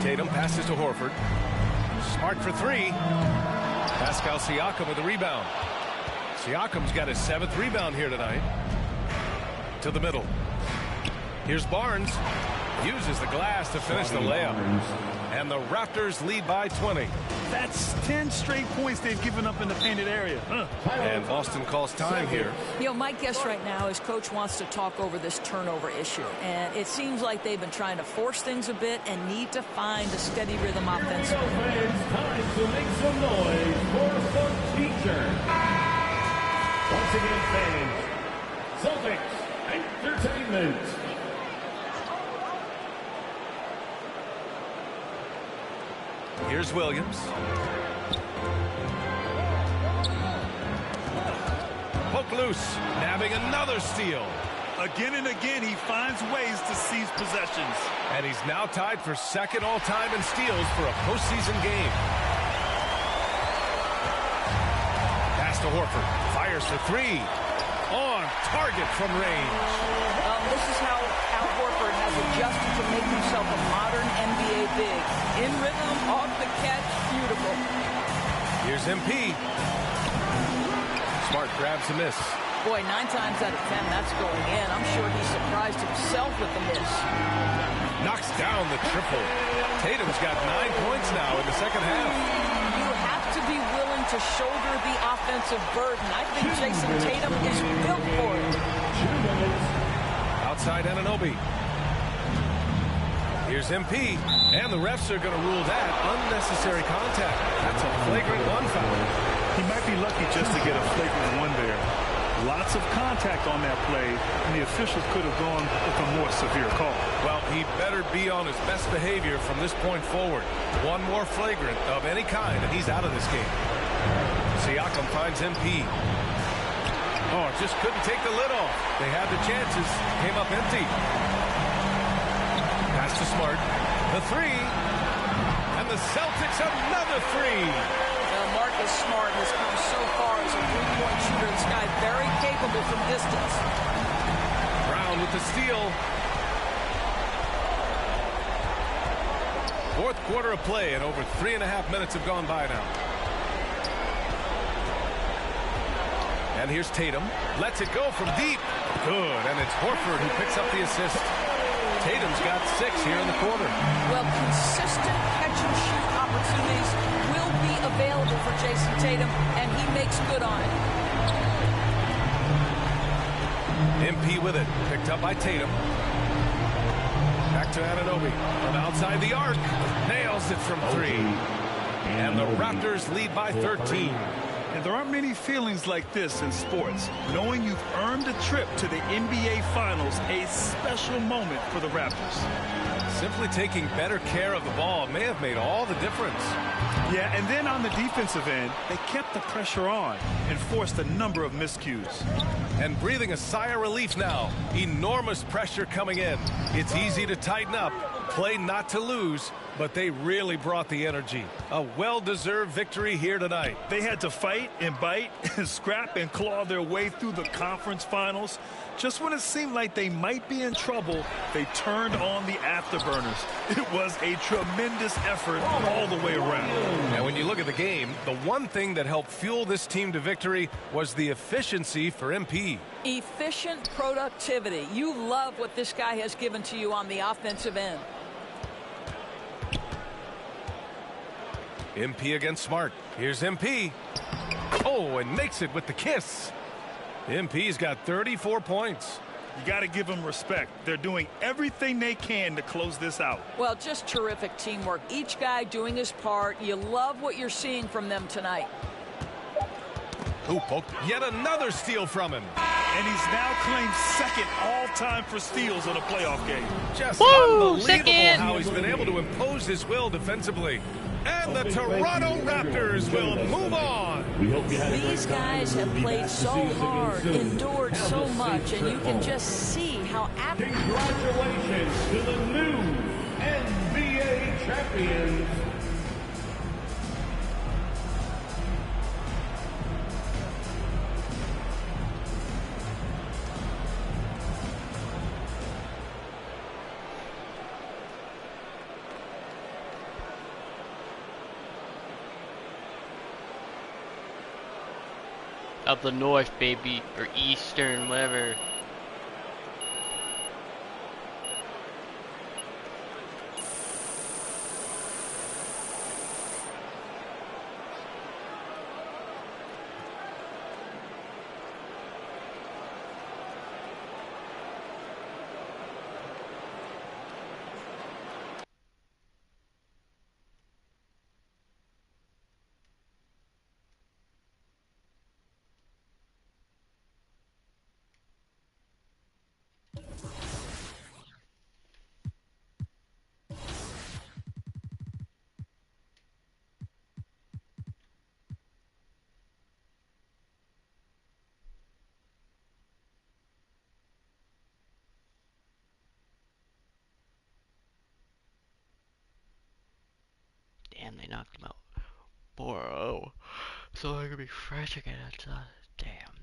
Speaker 5: Tatum passes to Horford. Smart for 3. Pascal Siakam with the rebound. Siakam's got his 7th rebound here tonight. To the middle. Here's Barnes. Uses the glass to finish the layup. And the Raptors lead by 20.
Speaker 6: That's 10 straight points they've given up in the painted area.
Speaker 5: And Boston calls time here.
Speaker 13: You know, my guess right now is Coach wants to talk over this turnover issue. And it seems like they've been trying to force things a bit and need to find a steady rhythm offensively.
Speaker 10: It's time to make some noise for some teacher. Once again, fans, Celtics Entertainment.
Speaker 5: Here's Williams. Poke loose, nabbing another steal.
Speaker 6: Again and again, he finds ways to seize possessions.
Speaker 5: And he's now tied for 2nd all-time in steals for a postseason game. Pass to Horford. Fires for 3. On target from range.
Speaker 13: This is how Al Horford has adjusted to make himself a modern NBA big. In rhythm, off the catch, beautiful.
Speaker 5: Here's MP. Smart grabs a miss.
Speaker 13: Boy, 9 times out of 10, that's going in. I'm sure he surprised himself with the miss.
Speaker 5: Knocks down the triple. Tatum's got 9 points now in the second half.
Speaker 13: You have to be willing to shoulder the offensive burden. I think Jason Tatum is built for it.
Speaker 5: Outside Anunoby. Here's MP, and the refs are going to rule that unnecessary contact. That's a flagrant 1 foul.
Speaker 6: He might be lucky just to get a flagrant 1 there. Lots of contact on that play, and the officials could have gone with a more severe call.
Speaker 5: Well, he better be on his best behavior from this point forward. 1 more flagrant of any kind, and he's out of this game. Siakam finds MP. Oh, just couldn't take the lid off. They had the chances, came up empty. Pass to Smart. The 3. And the Celtics another 3.
Speaker 13: Marcus Smart has come so far as a 3-point shooter. This guy very capable from distance.
Speaker 5: Brown with the steal. 4th quarter of play, and over 3.5 minutes have gone by now. And here's Tatum. Lets it go from deep. Good, and it's Horford who picks up the assist. Tatum's got 6 here in the quarter.
Speaker 13: Well, consistent catch-and-shoot opportunities will be available for Jason Tatum, and he makes good on it.
Speaker 5: MP with it. Picked up by Tatum. Back to Anunoby. From outside the arc. Nails it from 3. And the Raptors lead by 13.
Speaker 6: And there aren't many feelings like this in sports. Knowing you've earned a trip to the NBA Finals, a special moment for the Raptors.
Speaker 5: Simply taking better care of the ball may have made all the difference.
Speaker 6: Yeah, and then on the defensive end, they kept the pressure on and forced a number of miscues.
Speaker 5: And breathing a sigh of relief now. Enormous pressure coming in. It's easy to tighten up, play not to lose, but they really brought the energy. A well-deserved victory here tonight.
Speaker 6: They had to fight and bite and scrap and claw their way through the conference finals. Just when it seemed like they might be in trouble, they turned on the afterburners. It was a tremendous effort all the way around.
Speaker 5: And when you look at the game, the one thing that helped fuel this team to victory was the efficiency for MP.
Speaker 13: Efficient productivity. You love what this guy has given to you on the offensive end.
Speaker 5: MP against Smart. Here's MP. Oh, and makes it with the kiss. MP's got 34 points.
Speaker 6: You got to give them respect. They're doing everything they can to close this out.
Speaker 13: Well, just terrific teamwork. Each guy doing his part. You love what you're seeing from them tonight.
Speaker 5: Who poked? Yet another steal from him.
Speaker 6: And he's now claimed 2nd all-time for steals in a playoff game.
Speaker 5: Just unbelievable how he's been able to impose his will defensively. And the Toronto Raptors will move on.
Speaker 14: These guys have played so hard, endured so much, and you can just see how
Speaker 10: Congratulations to the new NBA champions.
Speaker 16: of the North, baby, or Eastern, whatever. Damn, they knocked him out 4-0. So I could be fresh again. That's damn.